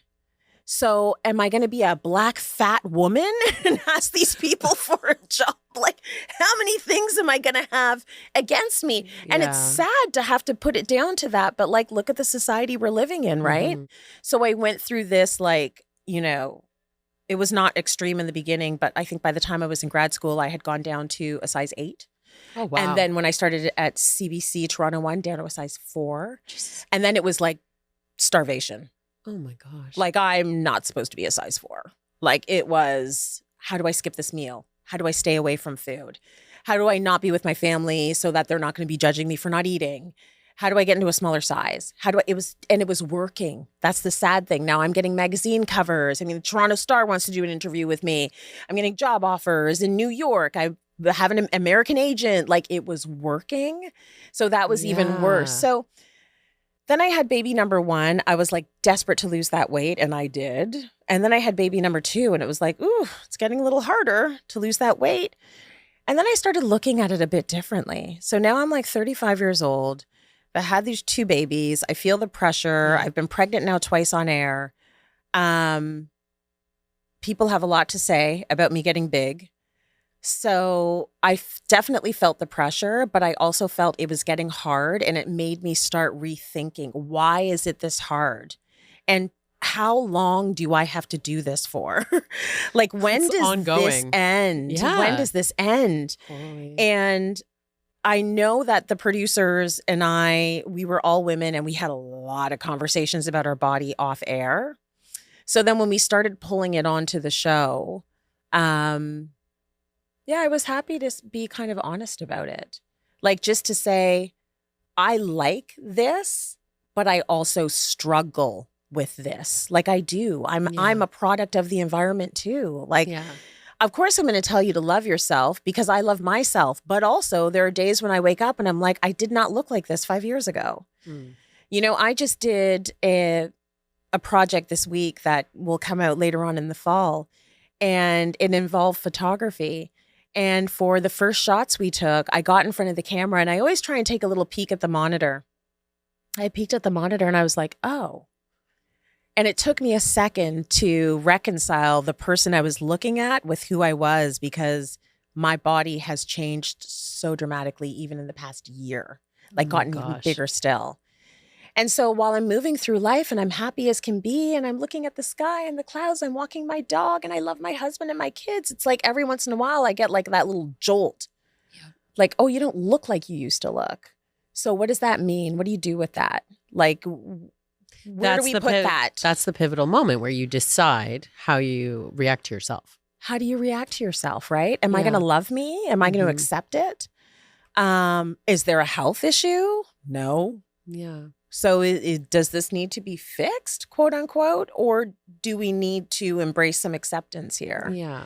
So am I going to be a Black fat woman and ask these people for a job? Like, how many things am I going to have against me? And it's sad to have to put it down to that. But like, look at the society we're living in, right? Mm-hmm. So I went through this, like, it was not extreme in the beginning, but I think by the time I was in grad school, I had gone down to a size 8. Oh, wow. And then when I started at CBC Toronto 1, down to a size 4. Jesus. And then it was like starvation. Oh my gosh. Like I'm not supposed to be a size 4. Like it was, how do I skip this meal? How do I stay away from food? How do I not be with my family so that they're not going to be judging me for not eating? How do I get into a smaller size? It was working. That's the sad thing. Now I'm getting magazine covers. I mean, the Toronto Star wants to do an interview with me. I'm getting job offers in New York. I have an American agent. Like it was working. So that was even worse. So then I had baby number 1. I was like desperate to lose that weight, and I did. And then I had baby number 2, and it was like, ooh, it's getting a little harder to lose that weight. And then I started looking at it a bit differently. So now I'm like 35 years old. I had these 2 babies. I feel the pressure. I've been pregnant now twice on air. People have a lot to say about me getting big. So I definitely felt the pressure, but I also felt it was getting hard, and it made me start rethinking, why is it this hard? And how long do I have to do this for? Like, when does this end? Yeah. When does this end? Totally. And I know that the producers and we were all women, and we had a lot of conversations about our body off air. So then when we started pulling it onto the show, I was happy to be kind of honest about it. Like, just to say, I like this, but I also struggle with this. Like I do. I'm a product of the environment too. Like, of course I'm going to tell you to love yourself because I love myself. But also there are days when I wake up and I'm like, I did not look like this 5 years ago. Mm. I just did a project this week that will come out later on in the fall, and it involved photography. And for the first shots we took, I got in front of the camera, and I always try and take a little peek at the monitor. I peeked at the monitor and I was like, oh. And it took me a second to reconcile the person I was looking at with who I was, because my body has changed so dramatically even in the past year, like gotten even bigger still. And so while I'm moving through life and I'm happy as can be, and I'm looking at the sky and the clouds, I'm walking my dog and I love my husband and my kids, it's like every once in a while I get like that little jolt. Yeah. Like, oh, you don't look like you used to look. So what does that mean? What do you do with that? Like, where do we put that? That's the pivotal moment where you decide how you react to yourself. How do you react to yourself, right? Am I going to love me? Am I going to accept it? Is there a health issue? No. Yeah. So does this need to be fixed, quote unquote, or do we need to embrace some acceptance here? Yeah.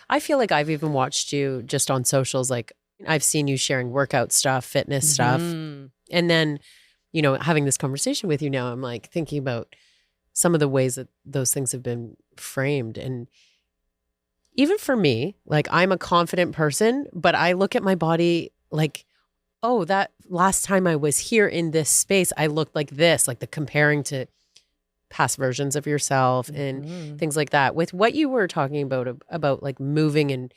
I feel like I've even watched you just on socials. Like I've seen you sharing workout stuff, fitness stuff. And then, you know, having this conversation with you now, I'm like thinking about some of the ways that those things have been framed. And even for me, like I'm a confident person, but I look at my body like, oh, that last time I was here in this space, I looked like this, like the comparing to past versions of yourself and things like that. With what you were talking about like moving and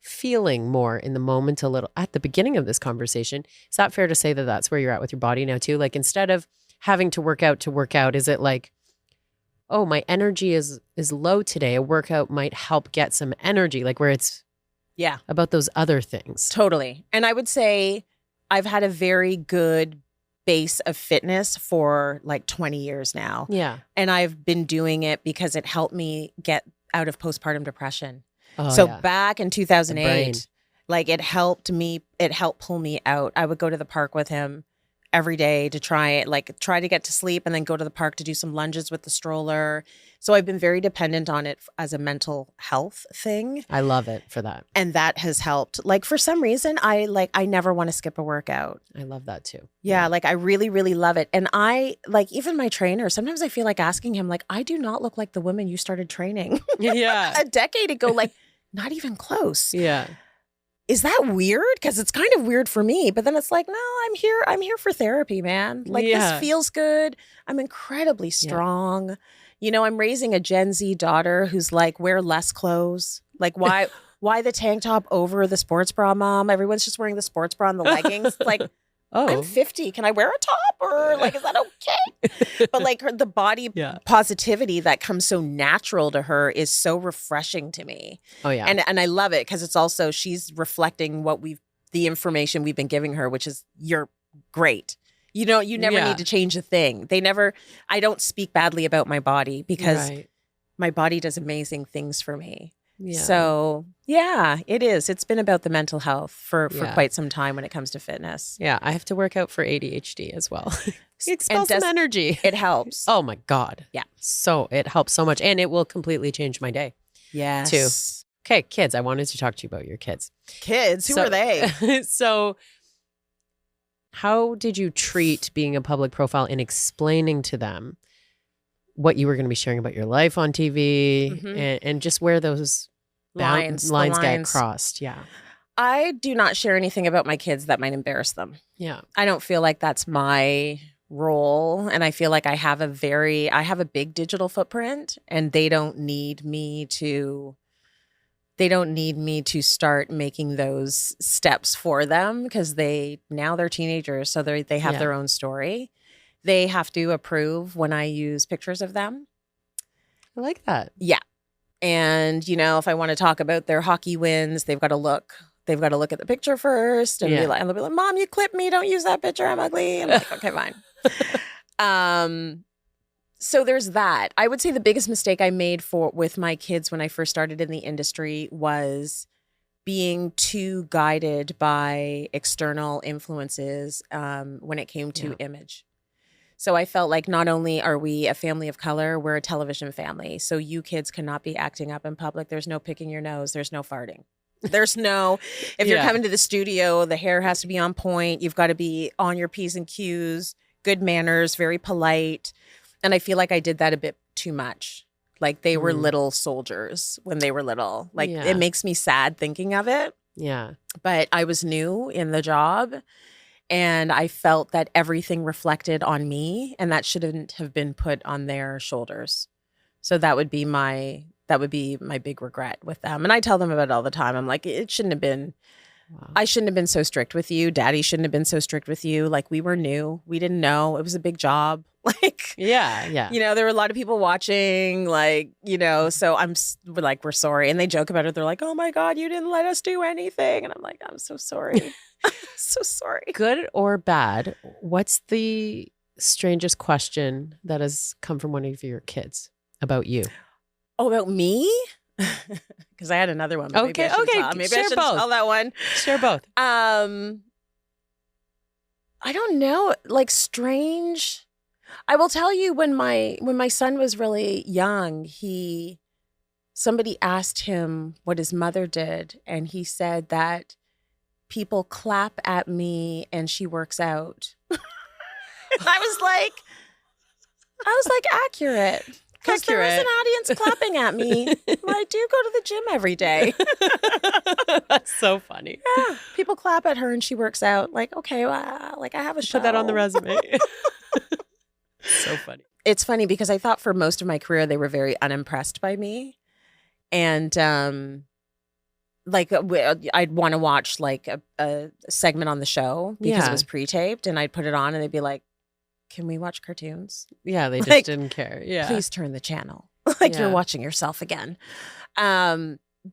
feeling more in the moment a little at the beginning of this conversation, is that fair to say that that's where you're at with your body now too? Like instead of having to work out, is it like, oh, my energy is low today. A workout might help get some energy, like where it's about those other things. Totally. And I would say I've had a very good base of fitness for like 20 years now. Yeah. And I've been doing it because it helped me get out of postpartum depression. Oh, so back in 2008, like it helped pull me out. I would go to the park with him every day to try to get to sleep and then go to the park to do some lunges with the stroller. So I've been very dependent on it as a mental health thing. I love it for that. And that has helped. Like for some reason, I never want to skip a workout. I love that too. Yeah, like I really, really love it. And I like even my trainer, sometimes I feel like asking him, like, I do not look like the woman you started training a decade ago, like not even close. Yeah. Is that weird? Because it's kind of weird for me. But then it's like, no, I'm here for therapy, man. Like this feels good. I'm incredibly strong. Yeah. You know, I'm raising a Gen Z daughter who's like, wear less clothes. Like why the tank top over the sports bra, mom? Everyone's just wearing the sports bra and the leggings. It's like, oh, I'm 50. Can I wear a top? Or like, is that okay? But like the body positivity that comes so natural to her is so refreshing to me. Oh yeah. And I love it because it's also, she's reflecting the information we've been giving her, which is you're great. You know, you never need to change a thing. I don't speak badly about my body because my body does amazing things for me. Yeah. So yeah, it is. It's been about the mental health for quite some time when it comes to fitness. Yeah. I have to work out for ADHD as well. It expels some energy. It helps. Oh my God. Yeah. So it helps so much. And it will completely change my day. Yes. Too. Okay. Kids. I wanted to talk to you about your kids. Kids? Who are they? So how did you treat being a public profile and explaining to them what you were going to be sharing about your life on TV and just where those lines get crossed? Yeah. I do not share anything about my kids that might embarrass them. Yeah. I don't feel like that's my role. And I feel like I have a big digital footprint and they don't need me to start making those steps for them because now they're teenagers. So they have their own story. They have to approve when I use pictures of them. I like that. Yeah. And, you know, if I want to talk about their hockey wins, they've got to look at the picture first and they'll be like, Mom, you clipped me. Don't use that picture. I'm ugly. And I'm like, okay, fine. So there's that. I would say the biggest mistake I made with my kids when I first started in the industry was being too guided by external influences when it came to image. So I felt like not only are we a family of color, we're a television family. So you kids cannot be acting up in public. There's no picking your nose. There's no farting. There's no, if you're coming to the studio, the hair has to be on point. You've got to be on your P's and Q's, good manners, very polite. And I feel like I did that a bit too much. Like they were little soldiers when they were little. Like it makes me sad thinking of it. Yeah. But I was new in the job. And I felt that everything reflected on me and that shouldn't have been put on their shoulders. So that would be my big regret with them. And I tell them about it all the time. I'm like, it shouldn't have been Wow. I shouldn't have been so strict with you. Daddy shouldn't have been so strict with you. Like, we were new. We didn't know. It was a big job. Like, Yeah. you know, there were a lot of people watching, like, you know, so we're like, we're sorry. And they joke about it. They're like, oh my God, you didn't let us do anything. And I'm like, I'm so sorry. I'm so sorry. Good or bad, what's the strangest question that has come from one of your kids about you? Oh, about me? Because I had another one. But Okay. Maybe I should tell that one. Share both. I don't know. Like, strange. I will tell you, when my son was really young, somebody asked him what his mother did, and he said that people clap at me and she works out. And I was like, accurate. Because there is an audience clapping at me. Well, I do go to the gym every day. That's so funny. Yeah. People clap at her and she works out. Like, okay, well, like, I have a show. Put that on the resume. So funny. It's funny because I thought for most of my career they were very unimpressed by me. And like, I'd want to watch like a segment on the show because it was pre-taped, and I'd put it on and they'd be like, can we watch cartoons? Yeah, they just didn't care. Yeah. Please turn the channel. Like, you're watching yourself again.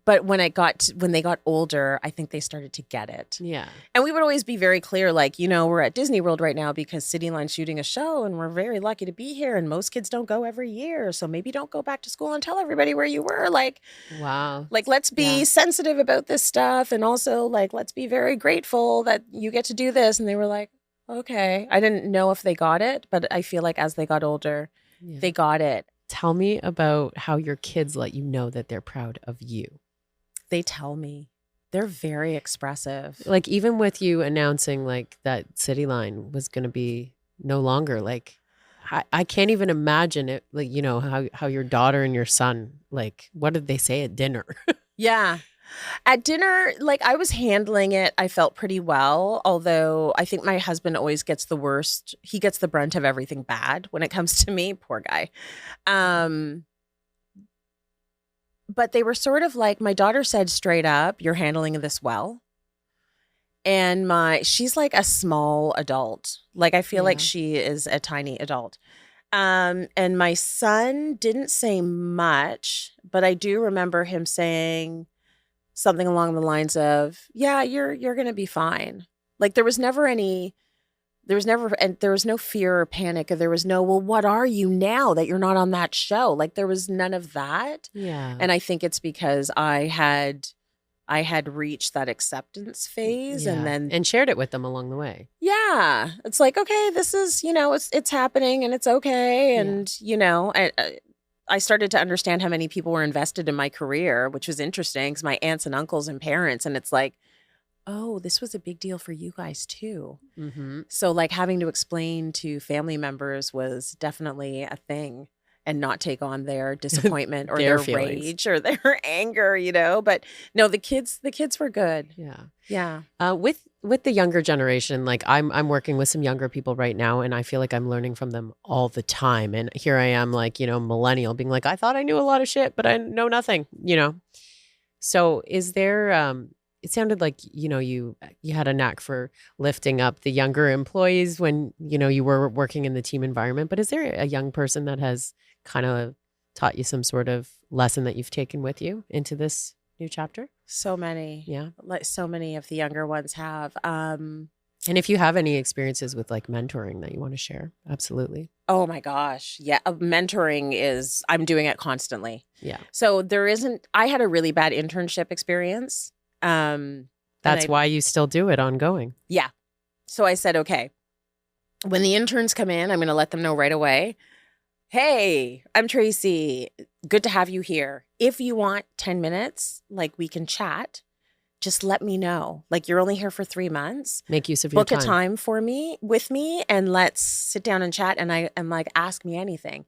But when they got older, I think they started to get it. Yeah. And we would always be very clear, like, you know, we're at Disney World right now because Cityline's shooting a show and we're very lucky to be here. And most kids don't go every year. So maybe don't go back to school and tell everybody where you were. Like, wow. Like, let's be sensitive about this stuff. And also, like, let's be very grateful that you get to do this. And they were like, okay. I didn't know if they got it, but I feel like as they got older, they got it. Tell me about how your kids let you know that they're proud of you. They tell me. They're very expressive. Like, even with you announcing like that Cityline was going to be no longer, like, I can't even imagine it. Like, you know, how your daughter and your son, like, what did they say at dinner? Yeah. At dinner, like, I was handling it. I felt pretty well, although I think my husband always gets the worst. He gets the brunt of everything bad when it comes to me. Poor guy. But they were sort of like, my daughter said straight up, you're handling this well. And she's like a small adult. Like, I feel like she is a tiny adult. And my son didn't say much, but I do remember him saying something along the lines of, yeah, you're going to be fine. Like, there was no fear or panic. There was no, well, what are you now that you're not on that show? Like, there was none of that. Yeah. And I think it's because I had reached that acceptance phase and shared it with them along the way. Yeah. It's like, okay, this is, you know, it's happening and it's okay. And, you know, I started to understand how many people were invested in my career, which was interesting because my aunts and uncles and parents, and it's like, oh, this was a big deal for you guys too. Mm-hmm. So, like, having to explain to family members was definitely a thing, and not take on their disappointment or their rage or their anger, you know. But no, the kids were good. Yeah. Yeah. With the younger generation, like, I'm working with some younger people right now, and I feel like I'm learning from them all the time. And here I am, like, you know, millennial, being like, I thought I knew a lot of shit, but I know nothing, you know. So is there it sounded like, you know, you had a knack for lifting up the younger employees when, you know, you were working in the team environment. But is there a young person that has kind of taught you some sort of lesson that you've taken with you into this new chapter? So many. Yeah. Like, so many of the younger ones have. And if you have any experiences with like mentoring that you want to share, absolutely. Oh my gosh. Yeah. Mentoring I'm doing it constantly. Yeah. So I had a really bad internship experience. That's why you still do it ongoing. Yeah. So I said, okay, when the interns come in, I'm going to let them know right away. Hey, I'm Tracy. Good to have you here. If you want 10 minutes, like, we can chat. Just let me know. Like, you're only here for 3 months. Make use of your time. Book a time with me, and let's sit down and chat. And I'm like, ask me anything.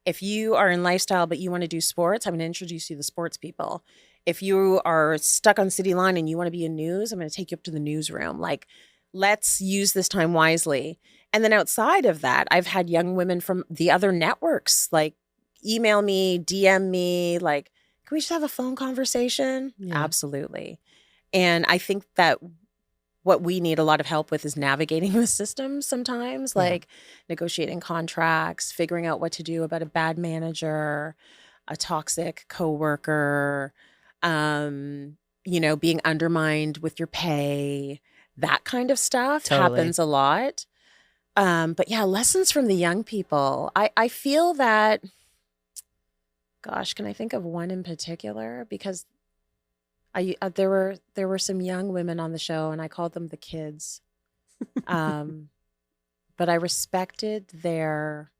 If you are in lifestyle, but you want to do sports, I'm going to introduce you to the sports people. If you are stuck on Cityline and you want to be in news, I'm going to take you up to the newsroom. Like, let's use this time wisely. And then outside of that, I've had young women from the other networks, like, email me, DM me, like, can we just have a phone conversation? Yeah. Absolutely. And I think that what we need a lot of help with is navigating the system sometimes, like negotiating contracts, figuring out what to do about a bad manager, a toxic coworker, being undermined with your pay, that kind of stuff happens a lot. But yeah, lessons from the young people. I feel that, gosh, can I think of one in particular? Because there were some young women on the show, and I called them the kids. But I respected their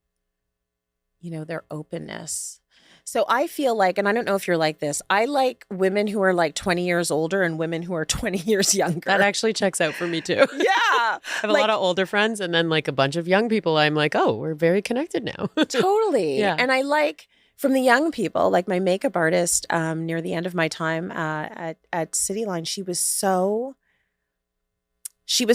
openness. So I feel like, and I don't know if you're like this, I like women who are like 20 years older and women who are 20 years younger. That actually checks out for me too. Yeah. I have a lot of older friends and then like a bunch of young people. I'm like, oh, we're very connected now. Totally. Yeah. And I like from the young people, like my makeup artist near the end of my time at Cityline, she was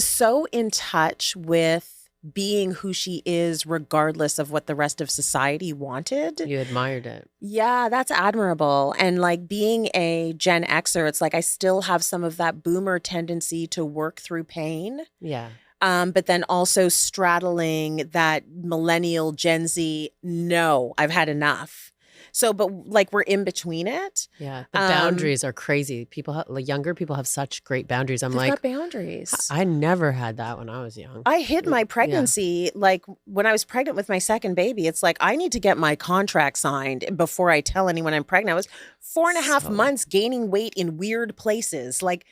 so in touch with being who she is regardless of what the rest of society wanted. You admired it. Yeah, that's admirable. And like being a Gen Xer, it's like I still have some of that boomer tendency to work through pain. Yeah. But then also straddling that millennial Gen Z, no, I've had enough. So, but like we're in between it. Yeah. The boundaries are crazy. Younger people have such great boundaries. I'm like, got boundaries. I never had that when I was young. I hid my pregnancy. Like when I was pregnant with my second baby, it's like, I need to get my contract signed before I tell anyone I'm pregnant. I was 4.5 months gaining weight in weird places. Like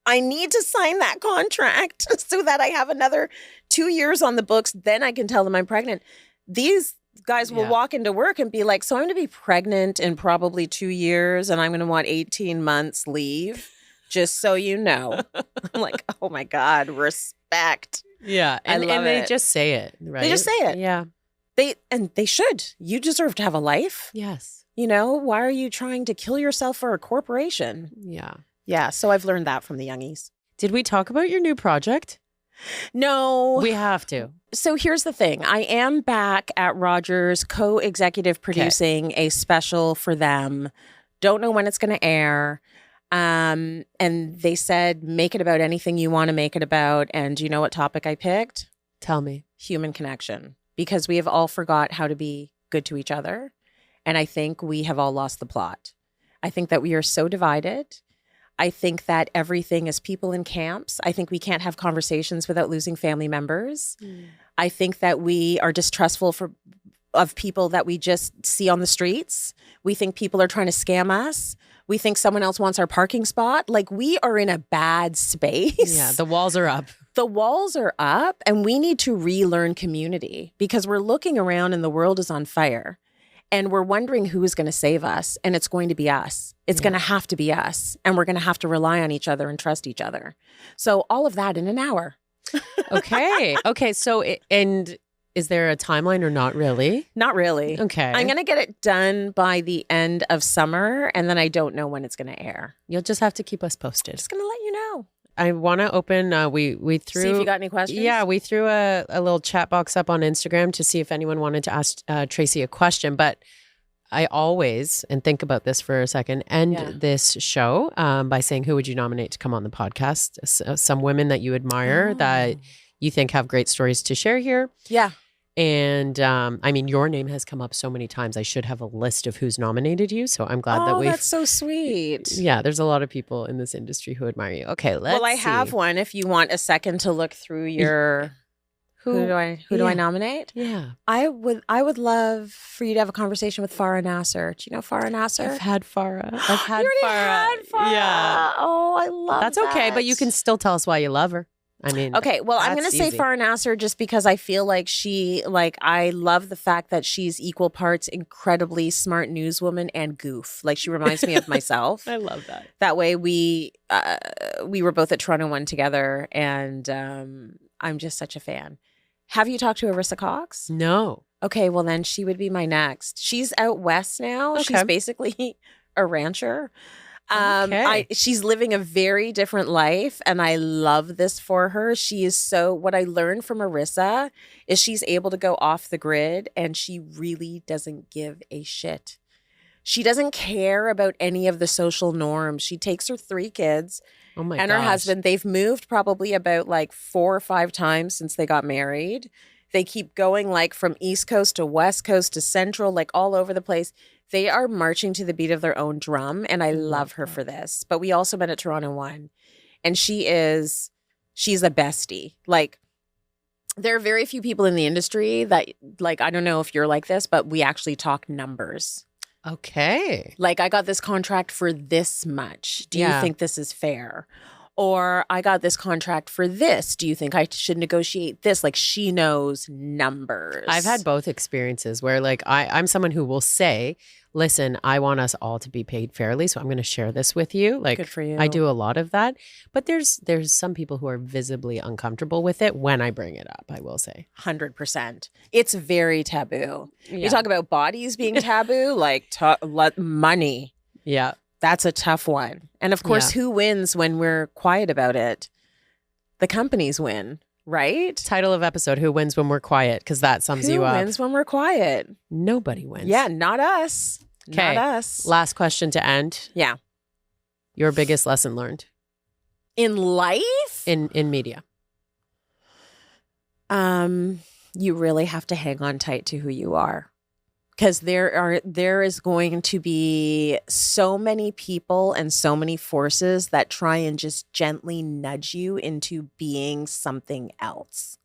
I need to sign that contract so that I have another 2 years on the books. Then I can tell them I'm pregnant. These guys will walk into work and be like, so I'm going to be pregnant in probably 2 years and I'm going to want 18 months leave, just so you know. I'm like, oh my God, respect. Yeah. And they just say it, right? They just say it. Yeah. They should. You deserve to have a life. Yes. Why are you trying to kill yourself for a corporation? Yeah. Yeah. So I've learned that from the youngies. Did we talk about your new project? No. We have to. So here's the thing. I am back at Rogers co-executive producing a special for them. Don't know when it's going to air. And they said, make it about anything you want to make it about. And do you know what topic I picked? Tell me. Human connection. Because we have all forgot how to be good to each other. And I think we have all lost the plot. I think that we are so divided. I think that everything is people in camps. I think we can't have conversations without losing family members. I think that we are distrustful of people that we just see on the streets. We think people are trying to scam us. We think someone else wants our parking spot. Like we are in a bad space. Yeah, the walls are up. The walls are up and we need to relearn community because we're looking around and the world is on fire. And we're wondering who is going to save us. And it's going to be us. It's going to have to be us. And we're going to have to rely on each other and trust each other. So all of that in an hour. Okay. So, and is there a timeline or not really? Not really. Okay. I'm going to get it done by the end of summer. And then I don't know when it's going to air. You'll just have to keep us posted. Just going to let you know. I want to open, we threw... See if you got any questions? Yeah, we threw a little chat box up on Instagram to see if anyone wanted to ask Tracy a question. But I always, and think about this for a second, end this show by saying, who would you nominate to come on the podcast? Some women that you admire that you think have great stories to share here. Yeah. And I mean, your name has come up so many times. I should have a list of who's nominated you. So I'm glad that we've... that's so sweet. Yeah, there's a lot of people in this industry who admire you. Okay, let's see. Well, I have one if you want a second to look through your... Who do I nominate? Yeah. I would love for you to have a conversation with Farah Nasser. Do you know Farah Nasser? I've had Farah. You already had Farah. Yeah. Oh, I love That's that. okay, but you can still tell us why you love her. I mean, okay, well, I'm going to say easy. Farah Nasser just because I feel like I love the fact that she's equal parts incredibly smart newswoman and goof. Like she reminds me of myself. I love that. That way we were both at Toronto One together and I'm just such a fan. Have you talked to Arissa Cox? No. Okay, well then she would be my next. She's out west now. Okay. She's basically a rancher. Okay. She's living a very different life and I love this for her. She is what I learned from Arissa is she's able to go off the grid and she really doesn't give a shit. She doesn't care about any of the social norms. She takes her 3 kids and her husband. They've moved probably about like 4 or 5 times since they got married. They keep going like from East Coast to West Coast to Central, like all over the place. They are marching to the beat of their own drum, and I love her for this. But we also met at Toronto One, and she's a bestie. Like, there are very few people in the industry that, like, I don't know if you're like this, but we actually talk numbers. Okay. Like, I got this contract for this much. Do you think this is fair? Or I got this contract for this. Do you think I should negotiate this? Like, she knows numbers. I've had both experiences where, like, I'm someone who will say, listen, I want us all to be paid fairly, so I'm going to share this with you. Like, good for you. I do a lot of that. But there's some people who are visibly uncomfortable with it when I bring it up, I will say. 100%. It's very taboo. Yeah. You talk about bodies being taboo, like money. Yeah. That's a tough one. And of course, who wins when we're quiet about it? The companies win, right? Title of episode, Who Wins When We're Quiet? Because that sums you up. Who wins when we're quiet? Nobody wins. Yeah, not us. Okay. Not us. Last question to end. Yeah. Your biggest lesson learned? In life? In media. You really have to hang on tight to who you are. Because there is going to be so many people and so many forces that try and just gently nudge you into being something else.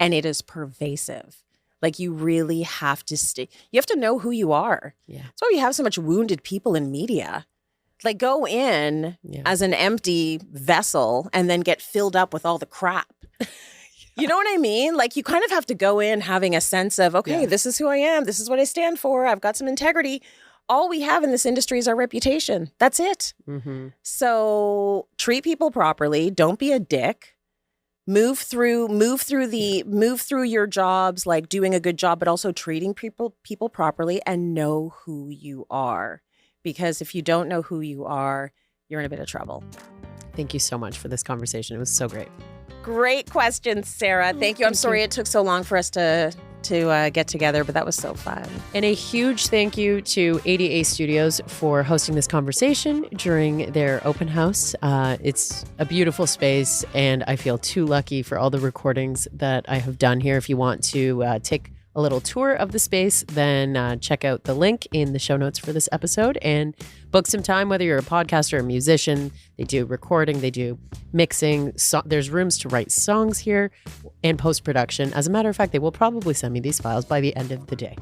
And it is pervasive. Like, you really have to you have to know who you are. Yeah. That's why we have so much wounded people in media. Like, go in as an empty vessel and then get filled up with all the crap. You know what I mean? Like, you kind of have to go in having a sense of, okay, this is who I am. This is what I stand for. I've got some integrity. All we have in this industry is our reputation. That's it. Mm-hmm. So treat people properly. Don't be a dick. Move through your jobs, like doing a good job, but also treating people properly, and know who you are. Because if you don't know who you are, you're in a bit of trouble. Thank you so much for this conversation. It was so great. Great questions, Sarah. Thank you. I'm sorry it took so long for us to get together, but that was so fun. And a huge thank you to ADA Studios for hosting this conversation during their open house. It's a beautiful space, and I feel too lucky for all the recordings that I have done here. If you want to take a little tour of the space, then check out the link in the show notes for this episode and book some time, whether you're a podcaster or a musician. They do recording, they do mixing. There's rooms to write songs here and post-production. As a matter of fact, they will probably send me these files by the end of the day.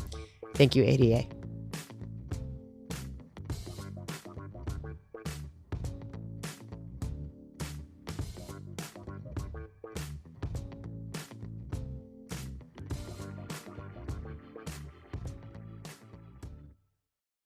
Thank you, ADA.